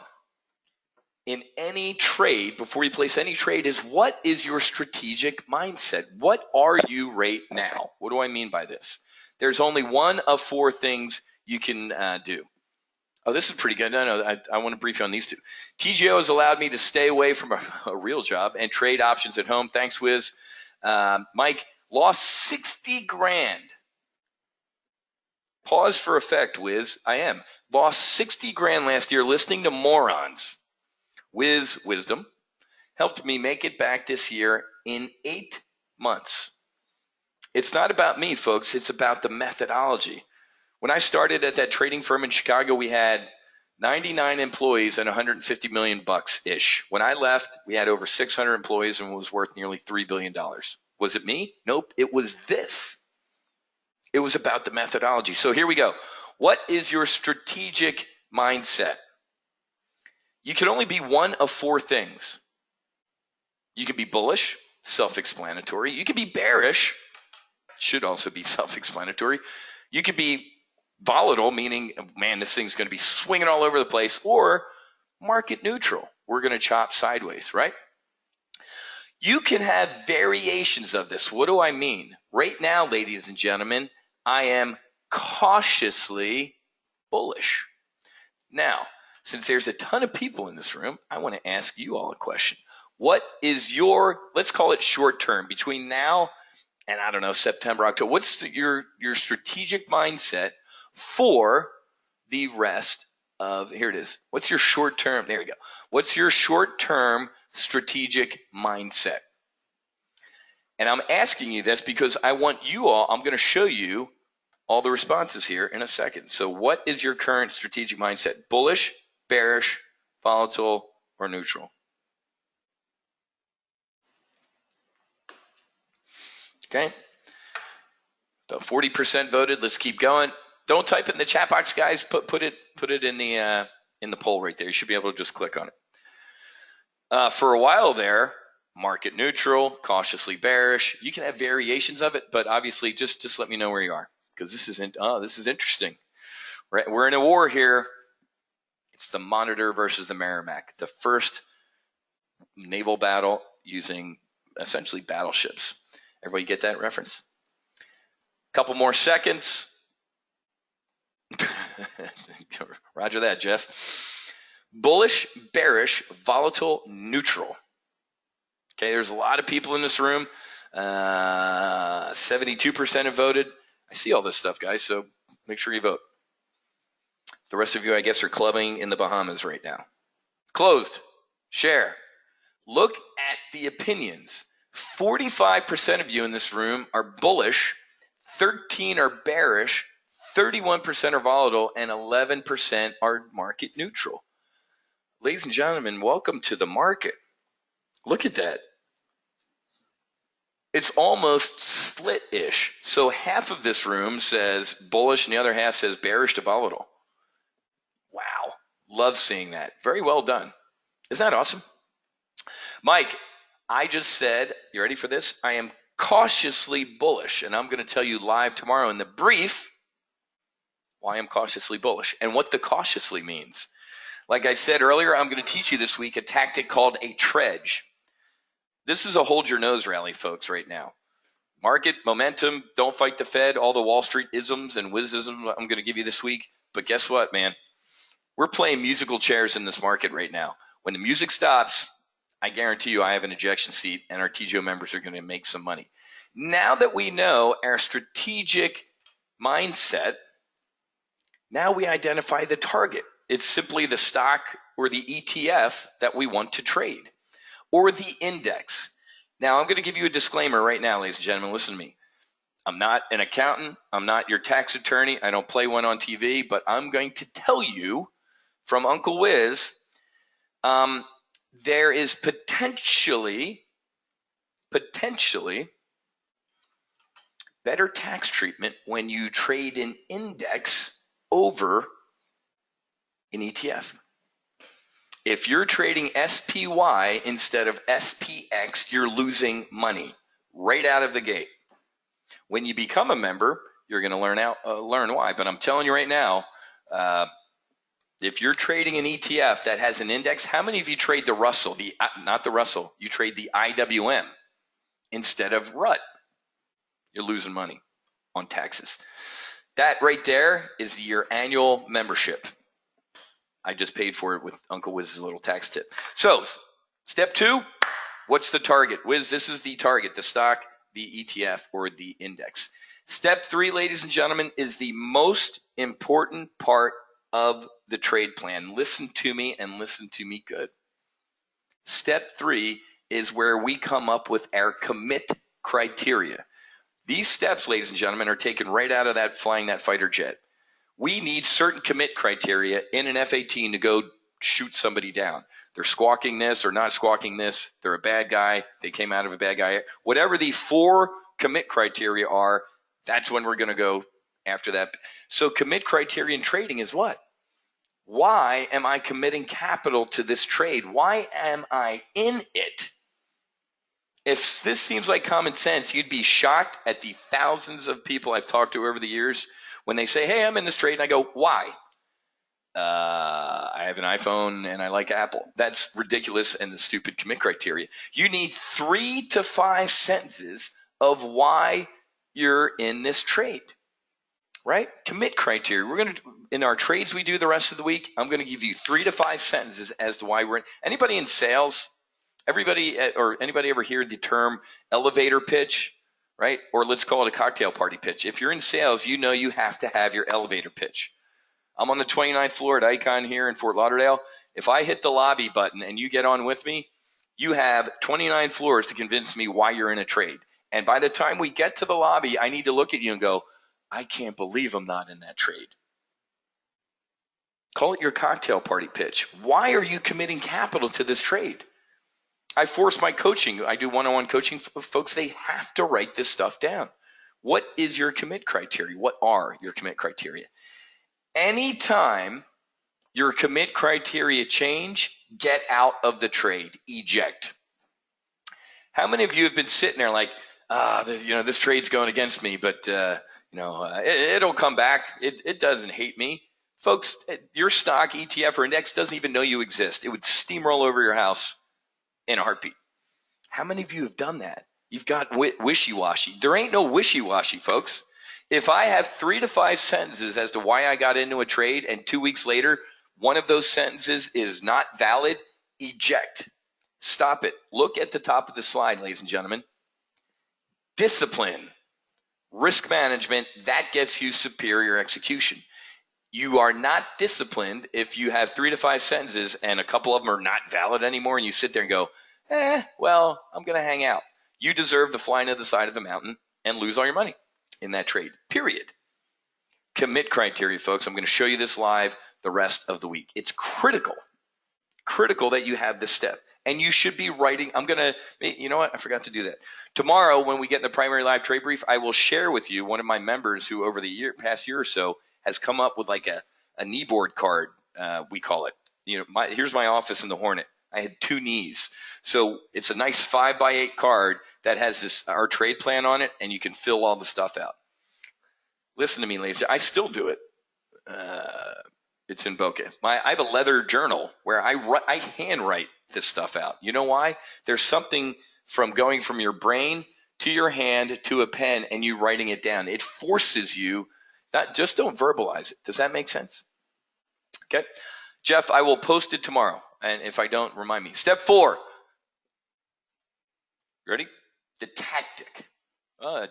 in any trade, before you place any trade, is what is your strategic mindset? What are you right now? What do I mean by this? There's only one of four things you can do. Oh, this is pretty good. No, I want to brief you on these two. TGO has allowed me to stay away from a real job and trade options at home. Thanks, Whiz. Mike, lost 60 grand. Pause for effect, Whiz. I am. Lost 60 grand last year listening to morons. Whiz, wisdom, helped me make it back this year in 8 months. It's not about me, folks. It's about the methodology. When I started at that trading firm in Chicago, we had 99 employees and 150 million bucks-ish. When I left, we had over 600 employees and was worth nearly $3 billion. Was it me? Nope. It was this. It was about the methodology. So here we go. What is your strategic mindset? You can only be one of four things. You can be bullish, self-explanatory. You can be bearish, should also be self-explanatory. You could be volatile, meaning, man, this thing's going to be swinging all over the place, or market neutral. We're going to chop sideways, right? You can have variations of this. What do I mean? Right now, ladies and gentlemen, I am cautiously bullish. Now, since there's a ton of people in this room, I want to ask you all a question. What is your, let's call it short term, between now and, I don't know, September, October, what's your strategic mindset for the rest of, here it is. What's your short term? There we go. What's your short term strategic mindset? And I'm asking you this because I want you all, I'm going to show you all the responses here in a second. So what is your current strategic mindset? Bullish, bearish, volatile, or neutral? Okay. About 40% voted. Let's keep going. Don't type it in the chat box, guys. Put it in the poll right there. You should be able to just click on it. For a while there, market neutral, cautiously bearish. You can have variations of it, but obviously just let me know where you are, because this is interesting. Right? We're in a war here. It's the Monitor versus the Merrimack, the first naval battle using essentially battleships. Everybody get that reference? Couple more seconds. Roger that, Jeff. Bullish, bearish, volatile, neutral. Okay, there's a lot of people in this room. 72% have voted. I see all this stuff, guys, so make sure you vote. The rest of you, I guess, are clubbing in the Bahamas right now. Closed. Share. Look at the opinions. 45% of you in this room are bullish, 13% are bearish, 31% are volatile, and 11% are market neutral. Ladies and gentlemen, welcome to the market. Look at that. It's almost split-ish. So half of this room says bullish and the other half says bearish to volatile. Wow. Love seeing that. Very well done. Isn't that awesome? Mike, I just said, you ready for this? I am cautiously bullish, and I'm going to tell you live tomorrow in the brief why I'm cautiously bullish and what the cautiously means. Like I said earlier, I'm going to teach you this week a tactic called a trudge. This is a hold your nose rally, folks, right now. Market, momentum, don't fight the Fed, all the Wall Street isms and whizisms I'm going to give you this week. But guess what, man? We're playing musical chairs in this market right now. When the music stops, I guarantee you I have an ejection seat and our TGO members are going to make some money. Now that we know our strategic mindset, now we identify the target. It's simply the stock or the ETF that we want to trade, or the index. Now, I'm going to give you a disclaimer right now, ladies and gentlemen. Listen to me. I'm not an accountant. I'm not your tax attorney. I don't play one on TV, but I'm going to tell you from Uncle Whiz, there is potentially better tax treatment when you trade an index over an ETF. If you're trading SPY instead of SPX, you're losing money right out of the gate. When you become a member, you're going to learn why. But I'm telling you right now, if you're trading an ETF that has an index, how many of you trade the Russell? Not the Russell. You trade the IWM instead of RUT. You're losing money on taxes. That right there is your annual membership. I just paid for it with Uncle Wiz's little tax tip. So, step 2, what's the target? Wiz, this is the target, the stock, the ETF, or the index. Step 3, ladies and gentlemen, is the most important part of the trade plan. Listen to me and listen to me good. Step 3 is where we come up with our commit criteria. These steps, ladies and gentlemen, are taken right out of that flying that fighter jet. We need certain commit criteria in an F-18 to go shoot somebody down. They're squawking this or not squawking this. They're a bad guy. They came out of a bad guy. Whatever the 4 commit criteria are, that's when we're going to go after that. So commit criteria in trading is what? Why am I committing capital to this trade? Why am I in it? If this seems like common sense, you'd be shocked at the thousands of people I've talked to over the years when they say, hey, I'm in this trade, and I go, why? I have an iPhone and I like Apple. That's ridiculous and the stupid commit criteria. You need 3 to 5 sentences of why you're in this trade, right? Commit criteria. We're going to, in our trades we do the rest of the week, I'm going to give you 3 to 5 sentences as to why we're in. Anybody in sales? Anybody ever hear the term elevator pitch, right? Or let's call it a cocktail party pitch. If you're in sales, you know you have to have your elevator pitch. I'm on the 29th floor at Icon here in Fort Lauderdale. If I hit the lobby button and you get on with me, you have 29 floors to convince me why you're in a trade. And by the time we get to the lobby, I need to look at you and go, I can't believe I'm not in that trade. Call it your cocktail party pitch. Why are you committing capital to this trade? I force my coaching. I do one-on-one coaching. Folks, they have to write this stuff down. What is your commit criteria? What are your commit criteria? Anytime your commit criteria change, get out of the trade. Eject. How many of you have been sitting there like, this trade's going against me, but it'll come back. It doesn't hate me. Folks, your stock, ETF, or index doesn't even know you exist. It would steamroll over your house in a heartbeat. How many of you have done that? You've got wishy-washy. There ain't no wishy-washy, folks. If I have 3 to 5 sentences as to why I got into a trade and 2 weeks later, one of those sentences is not valid, eject. Stop it. Look at the top of the slide, ladies and gentlemen. Discipline, risk management, that gets you superior execution. You are not disciplined if you have 3 to 5 sentences and a couple of them are not valid anymore and you sit there and go, I'm going to hang out. You deserve to fly into the side of the mountain and lose all your money in that trade, period. Commit criteria, folks. I'm going to show you this live the rest of the week. It's critical that you have this step. And you should be writing. You know what? I forgot to do that. Tomorrow, when we get in the primary live trade brief, I will share with you one of my members who over the past year or so has come up with like a knee board card, we call it. Here's my office in the Hornet. I had 2 knees. So it's a nice 5x8 card that has our trade plan on it, and you can fill all the stuff out. Listen to me, ladies. I still do it. It's in bokeh. I have a leather journal where I handwrite this stuff out. You know why? There's something from going from your brain to your hand to a pen and you writing it down. It forces you, not just don't verbalize it. Does that make sense? Okay. Jeff, I will post it tomorrow. And if I don't, remind me. Step 4. Ready? The tactic. I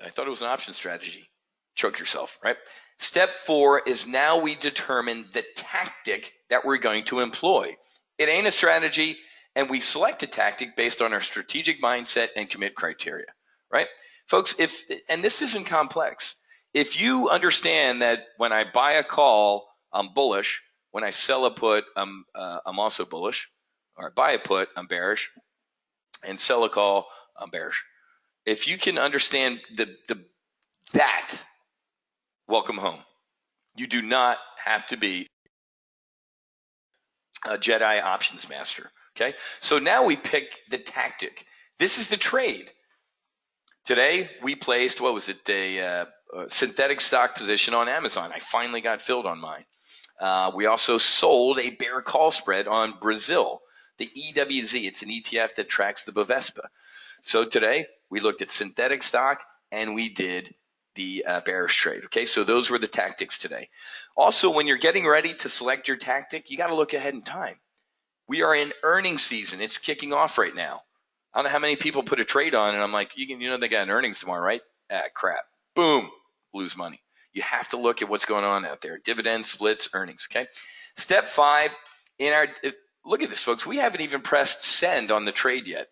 thought it was an option strategy. Choke yourself, right? Step 4 is now we determine the tactic that we're going to employ. It ain't a strategy, and we select a tactic based on our strategic mindset and commit criteria, right? Folks, and this isn't complex. If you understand that when I buy a call, I'm bullish. When I sell a put, I'm also bullish. Or I buy a put, I'm bearish. And sell a call, I'm bearish. If you can understand that, welcome home. You do not have to be a Jedi options master, okay? So now we pick the tactic. This is the trade. Today we placed, what was it, a synthetic stock position on Amazon. I finally got filled on mine. We also sold a bear call spread on Brazil, the EWZ. It's an ETF that tracks the Bovespa. So today we looked at synthetic stock and we did the bearish trade. Okay, so those were the tactics today. Also, when you're getting ready to select your tactic, you got to look ahead in time. We are in earnings season. It's kicking off right now. I don't know how many people put a trade on and I'm like, you know they got an earnings tomorrow, right? Crap. Boom, lose money. You have to look at what's going on out there. Dividends, splits, earnings, okay? Step 5, look at this, folks. We haven't even pressed send on the trade yet.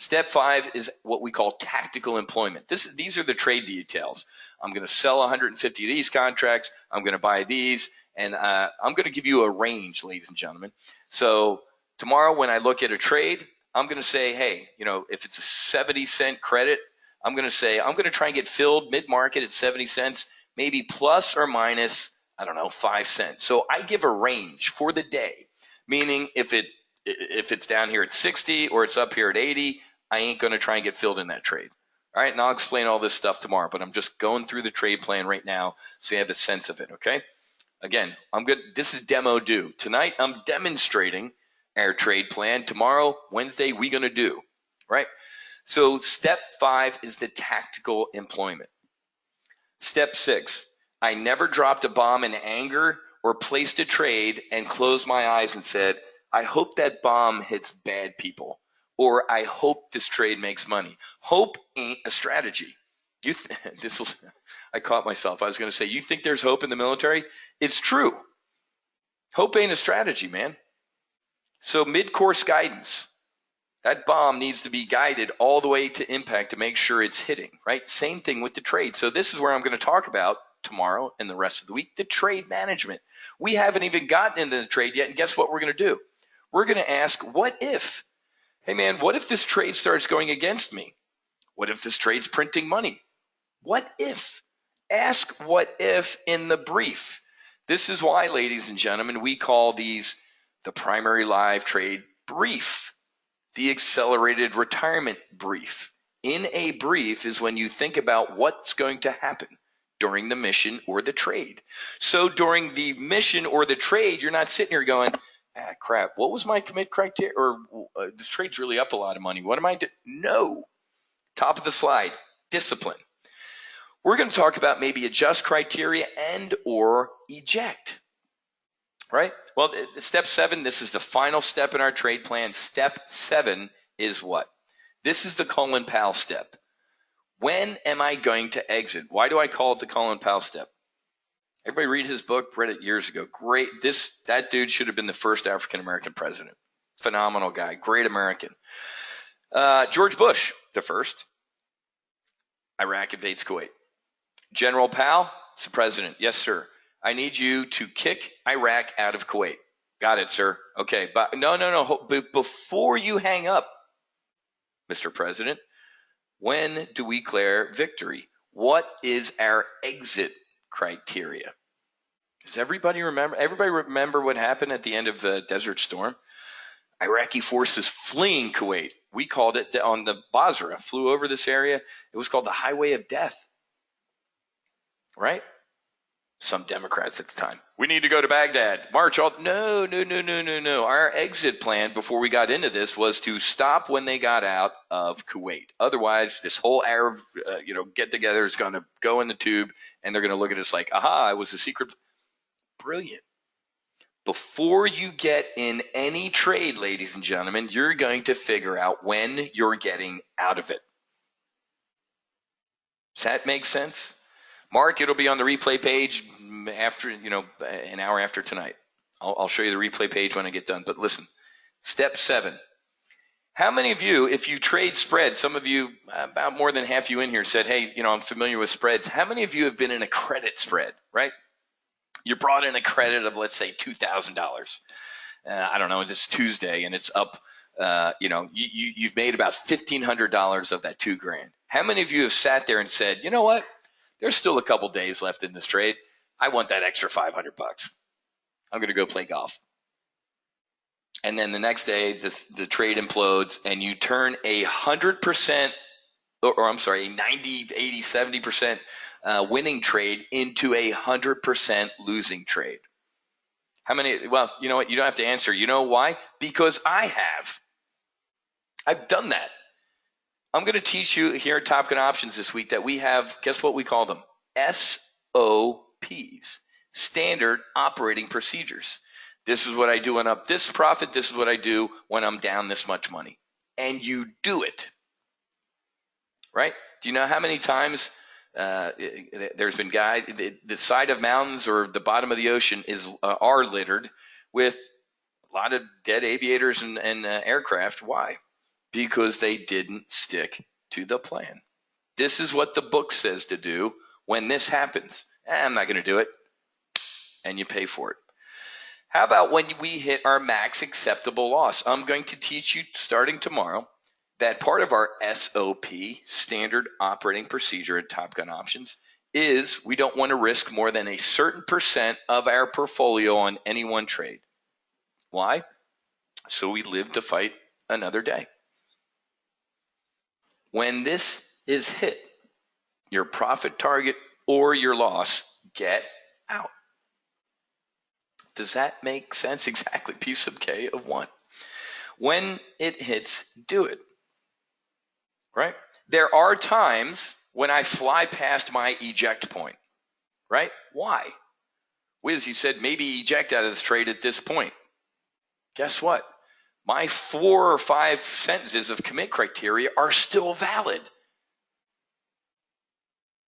Step 5 is what we call tactical employment. These are the trade details. I'm going to sell 150 of these contracts. I'm going to buy these, and I'm going to give you a range, ladies and gentlemen. So tomorrow when I look at a trade, I'm going to say, hey, if it's a 70-cent credit, I'm going to say I'm going to try and get filled mid-market at 70 cents, maybe plus or minus, I don't know, 5 cents. So I give a range for the day, meaning if it's down here at 60 or it's up here at 80, I ain't going to try and get filled in that trade. All right, and I'll explain all this stuff tomorrow, but I'm just going through the trade plan right now so you have a sense of it, okay? Again, I'm good. This is demo due. Tonight, I'm demonstrating our trade plan. Tomorrow, Wednesday, we're going to do, right? So step 5 is the tactical employment. Step 6, I never dropped a bomb in anger or placed a trade and closed my eyes and said, I hope that bomb hits bad people, or I hope this trade makes money. Hope ain't a strategy. I caught myself. I was going to say, you think there's hope in the military? It's true. Hope ain't a strategy, man. So mid-course guidance. That bomb needs to be guided all the way to impact to make sure it's hitting, right? Same thing with the trade. So this is where I'm going to talk about tomorrow and the rest of the week, the trade management. We haven't even gotten into the trade yet, and guess what we're going to do? We're going to ask, what if? Hey, man, what if this trade starts going against me? What if this trade's printing money? What if? Ask what if in the brief. This is why, ladies and gentlemen, we call these the primary live trade brief, the accelerated retirement brief. In a brief is when you think about what's going to happen during the mission or the trade. So during the mission or the trade, you're not sitting here going, crap, what was my commit criteria? Or this trade's really up a lot of money. What am I doing? No. Top of the slide, discipline. We're going to talk about maybe adjust criteria and or eject, right? Well, step 7, this is the final step in our trade plan. Step 7 is what? This is the Colin Powell step. When am I going to exit? Why do I call it the Colin Powell step? Everybody read his book, read it years ago. Great. That dude should have been the first African-American president. Phenomenal guy, great American. George Bush, the first. Iraq invades Kuwait. General Powell, it's the president. Yes, sir. I need you to kick Iraq out of Kuwait. Got it, sir. Okay, but no. Before you hang up, Mr. President, when do we declare victory? What is our exit criteria? Does everybody remember? Everybody remember what happened at the end of Desert Storm? Iraqi forces fleeing Kuwait. We called it on the Basra, flew over this area. It was called the Highway of Death. Right? Some Democrats at the time. We need to go to Baghdad. March all. No, no, no, no, no, no. Our exit plan before we got into this was to stop when they got out of Kuwait. Otherwise, this whole Arab, get together is going to go in the tube, and they're going to look at us like, aha, it was a secret. Brilliant. Before you get in any trade, ladies and gentlemen, you're going to figure out when you're getting out of it. Does that make sense? Mark, it'll be on the replay page after, an hour after tonight. I'll show you the replay page when I get done. But listen, step 7. How many of you, if you trade spreads, some of you, about more than half you in here said, hey, I'm familiar with spreads. How many of you have been in a credit spread, right? You brought in a credit of, let's say, $2,000. I don't know, it's Tuesday and it's up, you've made about $1,500 of that $2,000. How many of you have sat there and said, you know what? There's still a couple days left in this trade. I want that extra $500. I'm going to go play golf. And then the next day, the trade implodes, and you turn 100%, a 90, 80, 70% winning trade into 100% losing trade. How many? Well, you know what? You don't have to answer. You know why? Because I have. I've done that. I'm going to teach you here at Top Gun Options this week that we have, guess what we call them? SOPs, Standard Operating Procedures. This is what I do when I'm up this profit. This is what I do when I'm down this much money. And you do it, right? Do you know how many times there's been guys, the side of mountains or the bottom of the ocean are littered with a lot of dead aviators and aircraft. Why? Because they didn't stick to the plan. This is what the book says to do when this happens. I'm not going to do it. And you pay for it. How about when we hit our max acceptable loss? I'm going to teach you starting tomorrow that part of our SOP, Standard Operating Procedure at Top Gun Options, is we don't want to risk more than a certain percent of our portfolio on any one trade. Why? So we live to fight another day. When this is hit, your profit target or your loss, get out. Does that make sense? Exactly. P sub K of 1. When it hits, do it. Right? There are times when I fly past my eject point. Right? Why? Whiz, you said maybe eject out of this trade at this point. Guess what? My 4 or 5 sentences of commit criteria are still valid.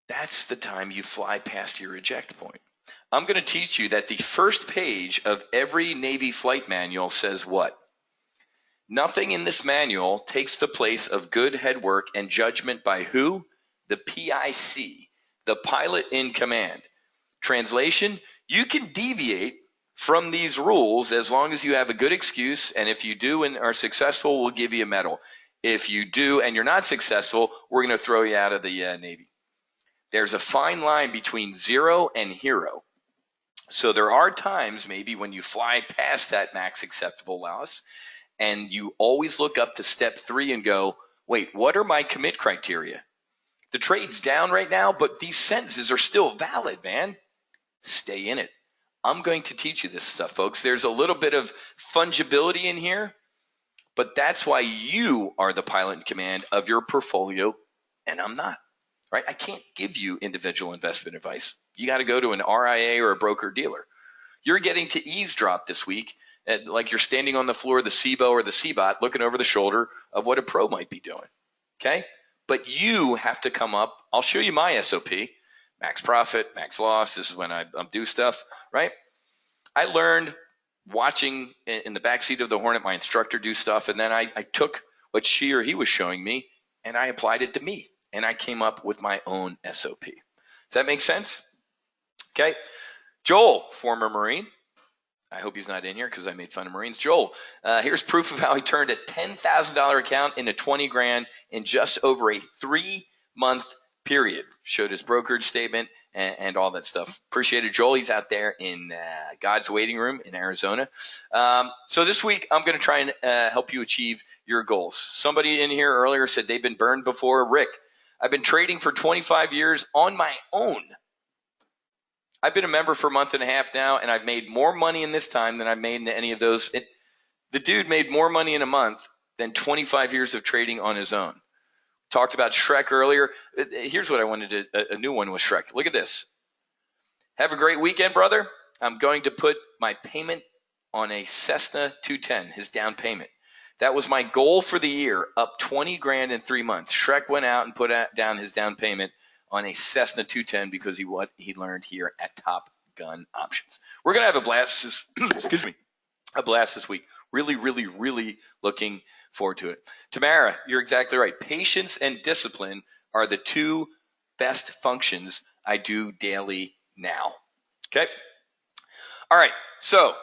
That's the time you fly past your eject point. I'm going to teach you that the first page of every Navy flight manual says what? Nothing in this manual takes the place of good head work and judgment by who? The PIC, the pilot in command. Translation, you can deviate from these rules as long as you have a good excuse, and if you do and are successful, we'll give you a medal. If you do and you're not successful, we're going to throw you out of the Navy. There's a fine line between zero and hero. So there are times maybe when you fly past that max acceptable loss and you always look up to step 3 and go, wait, what are my commit criteria? The trade's down right now, but these sentences are still valid, man. Stay in it. I'm going to teach you this stuff, folks. There's a little bit of fungibility in here, but that's why you are the pilot in command of your portfolio, and I'm not. Right? I can't give you individual investment advice. You got to go to an RIA or a broker dealer. You're getting to eavesdrop this week, like you're standing on the floor of the CBO or the CBOT looking over the shoulder of what a pro might be doing. Okay? But you have to come up. I'll show you my SOP. Max profit, max loss. This is when I do stuff, right? I learned watching in the backseat of the Hornet, my instructor do stuff, and then I took what she or he was showing me, and I applied it to me, and I came up with my own SOP. Does that make sense? Okay. Joel, former Marine. I hope he's not in here because I made fun of Marines. Joel, here's proof of how he turned a $10,000 account into $20,000 in just over a 3-month period. Showed his brokerage statement and all that stuff. Appreciate it, Joel. He's out there in God's waiting room in Arizona. So this week, I'm going to try and help you achieve your goals. Somebody in here earlier said they've been burned before. Rick, I've been trading for 25 years on my own. I've been a member for a month and a half now, and I've made more money in this time than I've made in any of those. The dude made more money in a month than 25 years of trading on his own. Talked about Shrek earlier. Here's what I wanted to, a new one with Shrek. Look at this. Have a great weekend, brother. I'm going to put my payment on a Cessna 210, his down payment. That was my goal for the year, up 20 grand in 3 months. Shrek went out and put down his down payment on a Cessna 210 because what he learned here at Top Gun Options. We're going to have a blast this, excuse me, a blast this week. Really, really, really looking forward to it. Tamara, you're exactly right. Patience and discipline are the two best functions I do daily now. Okay. All right. So,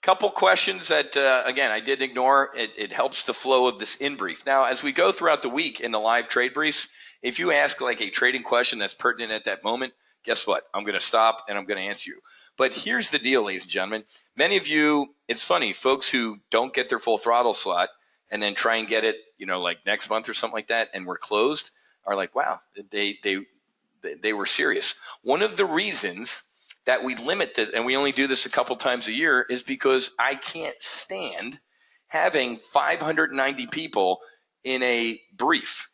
couple questions that, again, I did ignore. It helps the flow of this in brief. Now, as we go throughout the week in the live trade briefs, if you ask like a trading question that's pertinent at that moment, guess what? I'm going to stop and I'm going to answer you. But here's the deal, ladies and gentlemen. Many of you, it's funny, folks who don't get their full throttle slot and then try and get it, like next month or something like that, and we're closed, are like, wow, they were serious. One of the reasons that we limit this, and we only do this a couple times a year, is because I can't stand having 590 people in a brief.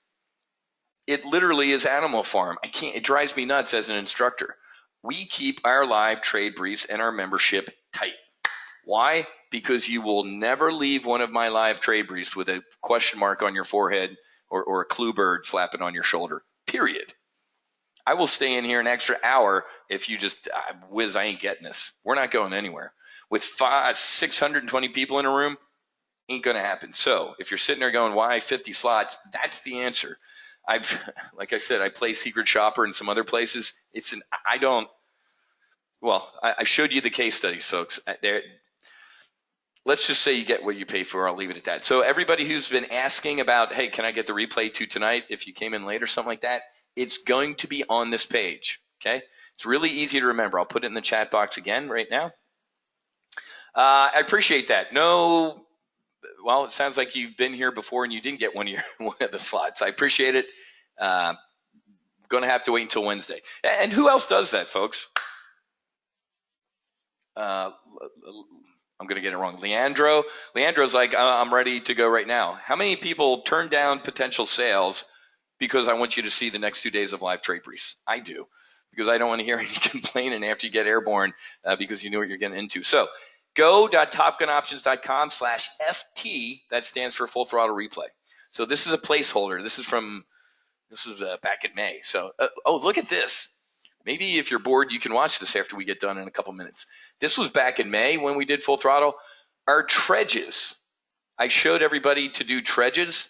It literally is Animal Farm. It drives me nuts as an instructor. We keep our live trade briefs and our membership tight. Why? Because you will never leave one of my live trade briefs with a question mark on your forehead or a clue bird flapping on your shoulder, period. I will stay in here an extra hour if you just, Whiz, I ain't getting this. We're not going anywhere. With 620 people in a room, ain't going to happen. So if you're sitting there going, why 50 slots? That's the answer. Like I said, I play Secret Shopper in some other places. I showed you the case studies, folks. Let's just say you get what you pay for. I'll leave it at that. So everybody who's been asking about, hey, can I get the replay to tonight if you came in late or something like that, it's going to be on this page, okay? It's really easy to remember. I'll put it in the chat box again right now. I appreciate that. No, well, it sounds like you've been here before and you didn't get one of the slots. I appreciate it. Going to have to wait until Wednesday. And who else does that, folks? I'm going to get it wrong. Leandro's like, I'm ready to go right now. How many people turn down potential sales because I want you to see the next 2 days of live trade briefs? I do, because I don't want to hear any complaining after you get airborne because you know what you're getting into. So go.topgunoptions.com/FT. That stands for Full Throttle Replay. So this is a placeholder. This is back in May. So, look at this. Maybe if you're bored, you can watch this after we get done in a couple minutes. This was back in May when we did Full Throttle. Our treads, I showed everybody to do treads.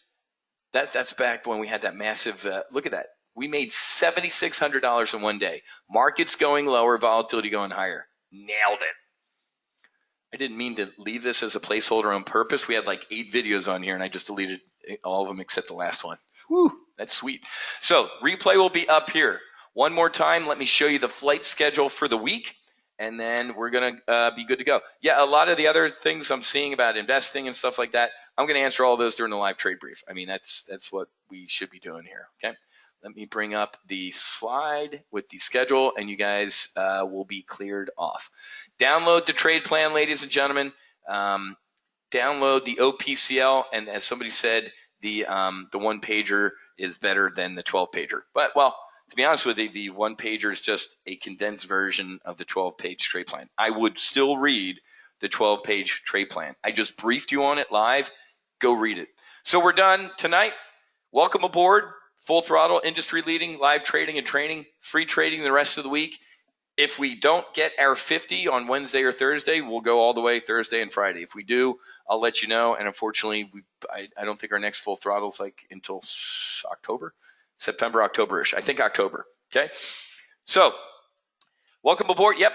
That's back when we had that massive, look at that. We made $7,600 in one day. Markets going lower, volatility going higher. Nailed it. I didn't mean to leave this as a placeholder on purpose. We had like 8 videos on here, and I just deleted all of them except the last one. Whew, that's sweet. So replay will be up here. One more time, let me show you the flight schedule for the week, and then we're going to be good to go. Yeah, a lot of the other things I'm seeing about investing and stuff like that, I'm going to answer all those during the live trade brief. I mean, that's what we should be doing here, okay? Let me bring up the slide with the schedule, and you guys will be cleared off. Download the trade plan, ladies and gentlemen. Download the OPCL, and as somebody said, the one-pager is better than the 12-pager. But, well, to be honest with you, the one-pager is just a condensed version of the 12-page trade plan. I would still read the 12-page trade plan. I just briefed you on it live. Go read it. So we're done tonight. Welcome aboard. Full Throttle, industry-leading live trading and training, free trading the rest of the week. If we don't get our 50 on Wednesday or Thursday, we'll go all the way Thursday and Friday. If we do, I'll let you know. And unfortunately, I don't think our next Full Throttle is like until September, October-ish. I think October, okay? So welcome aboard. Yep,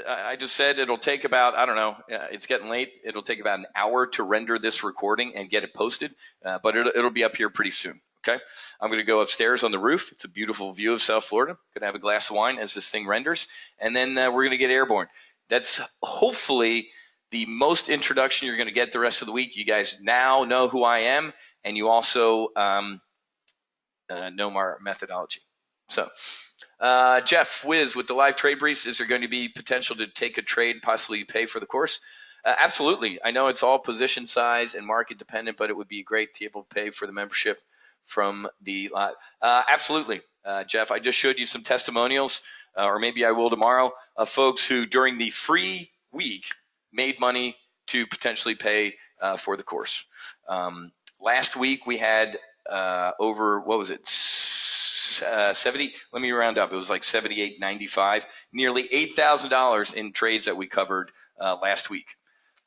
I just said it'll take about, I don't know, it's getting late. It'll take about an hour to render this recording and get it posted, but it'll be up here pretty soon. Okay, I'm going to go upstairs on the roof. It's a beautiful view of South Florida. Going to have a glass of wine as this thing renders, and then we're going to get airborne. That's hopefully the most introduction you're going to get the rest of the week. You guys now know who I am, and you also know our methodology. So Jeff, Whiz, with the live trade briefs, is there going to be potential to take a trade, possibly pay for the course? Absolutely. I know it's all position size and market dependent, but it would be great to be able to pay for the membership from the live. Absolutely, Jeff. I just showed you some testimonials, or maybe I will tomorrow, of folks who during the free week made money to potentially pay for the course. Last week we had over, what was it, 70, let me round up, it was like 78.95, nearly $8,000 in trades that we covered last week.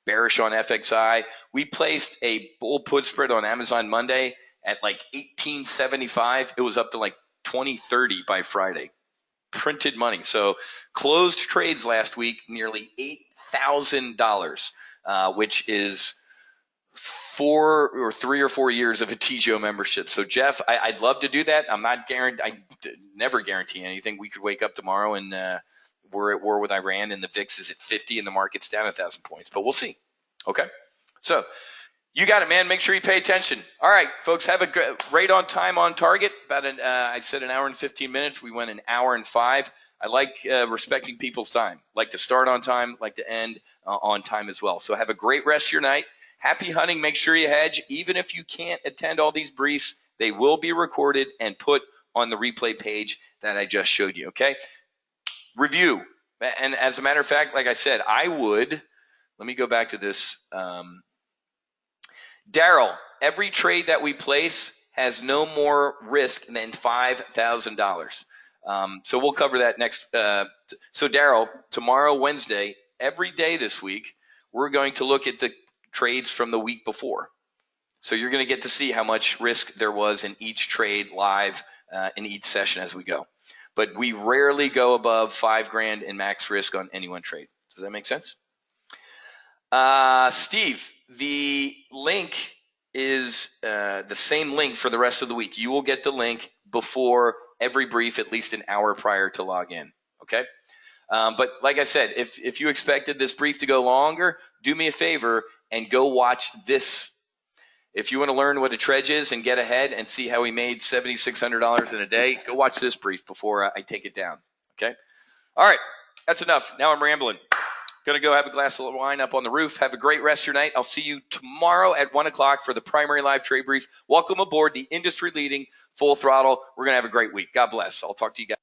Bearish on FXI. We placed a bull put spread on Amazon Monday at like 18.75. It was up to like 20.30 by Friday. Printed money. So closed trades last week, nearly $8,000, which is 3 or 4 years of a TGO membership. So Jeff, I'd love to do that. I'm not I never guarantee anything. We could wake up tomorrow and we're at war with Iran and the VIX is at 50 and the market's down 1,000 points, but we'll see. Okay. So you got it, man. Make sure you pay attention. All right, folks, have a good, right on time, on target. About I said an hour and 15 minutes. We went an hour and 5. I like respecting people's time. Like to start on time, like to end on time as well. So have a great rest of your night. Happy hunting. Make sure you hedge. Even if you can't attend all these briefs, they will be recorded and put on the replay page that I just showed you, okay? Review. And as a matter of fact, like I said, I would, let me go back to this. Daryl, every trade that we place has no more risk than $5,000. So we'll cover that next. So Daryl, tomorrow, Wednesday, every day this week, we're going to look at the trades from the week before. So you're going to get to see how much risk there was in each trade live in each session as we go. But we rarely go above $5,000 in max risk on any one trade. Does that make sense? Steve, the link is the same link for the rest of the week. You will get the link before every brief, at least an hour prior to log in. Okay. But like I said, if you expected this brief to go longer, do me a favor and go watch this. If you want to learn what a trudge is and get ahead and see how we made $7,600 in a day, go watch this brief before I take it down. Okay. All right. That's enough. Now I'm rambling. Going to go have a glass of wine up on the roof. Have a great rest of your night. I'll see you tomorrow at 1 o'clock for the primary live trade brief. Welcome aboard the industry-leading Full Throttle. We're going to have a great week. God bless. I'll talk to you guys.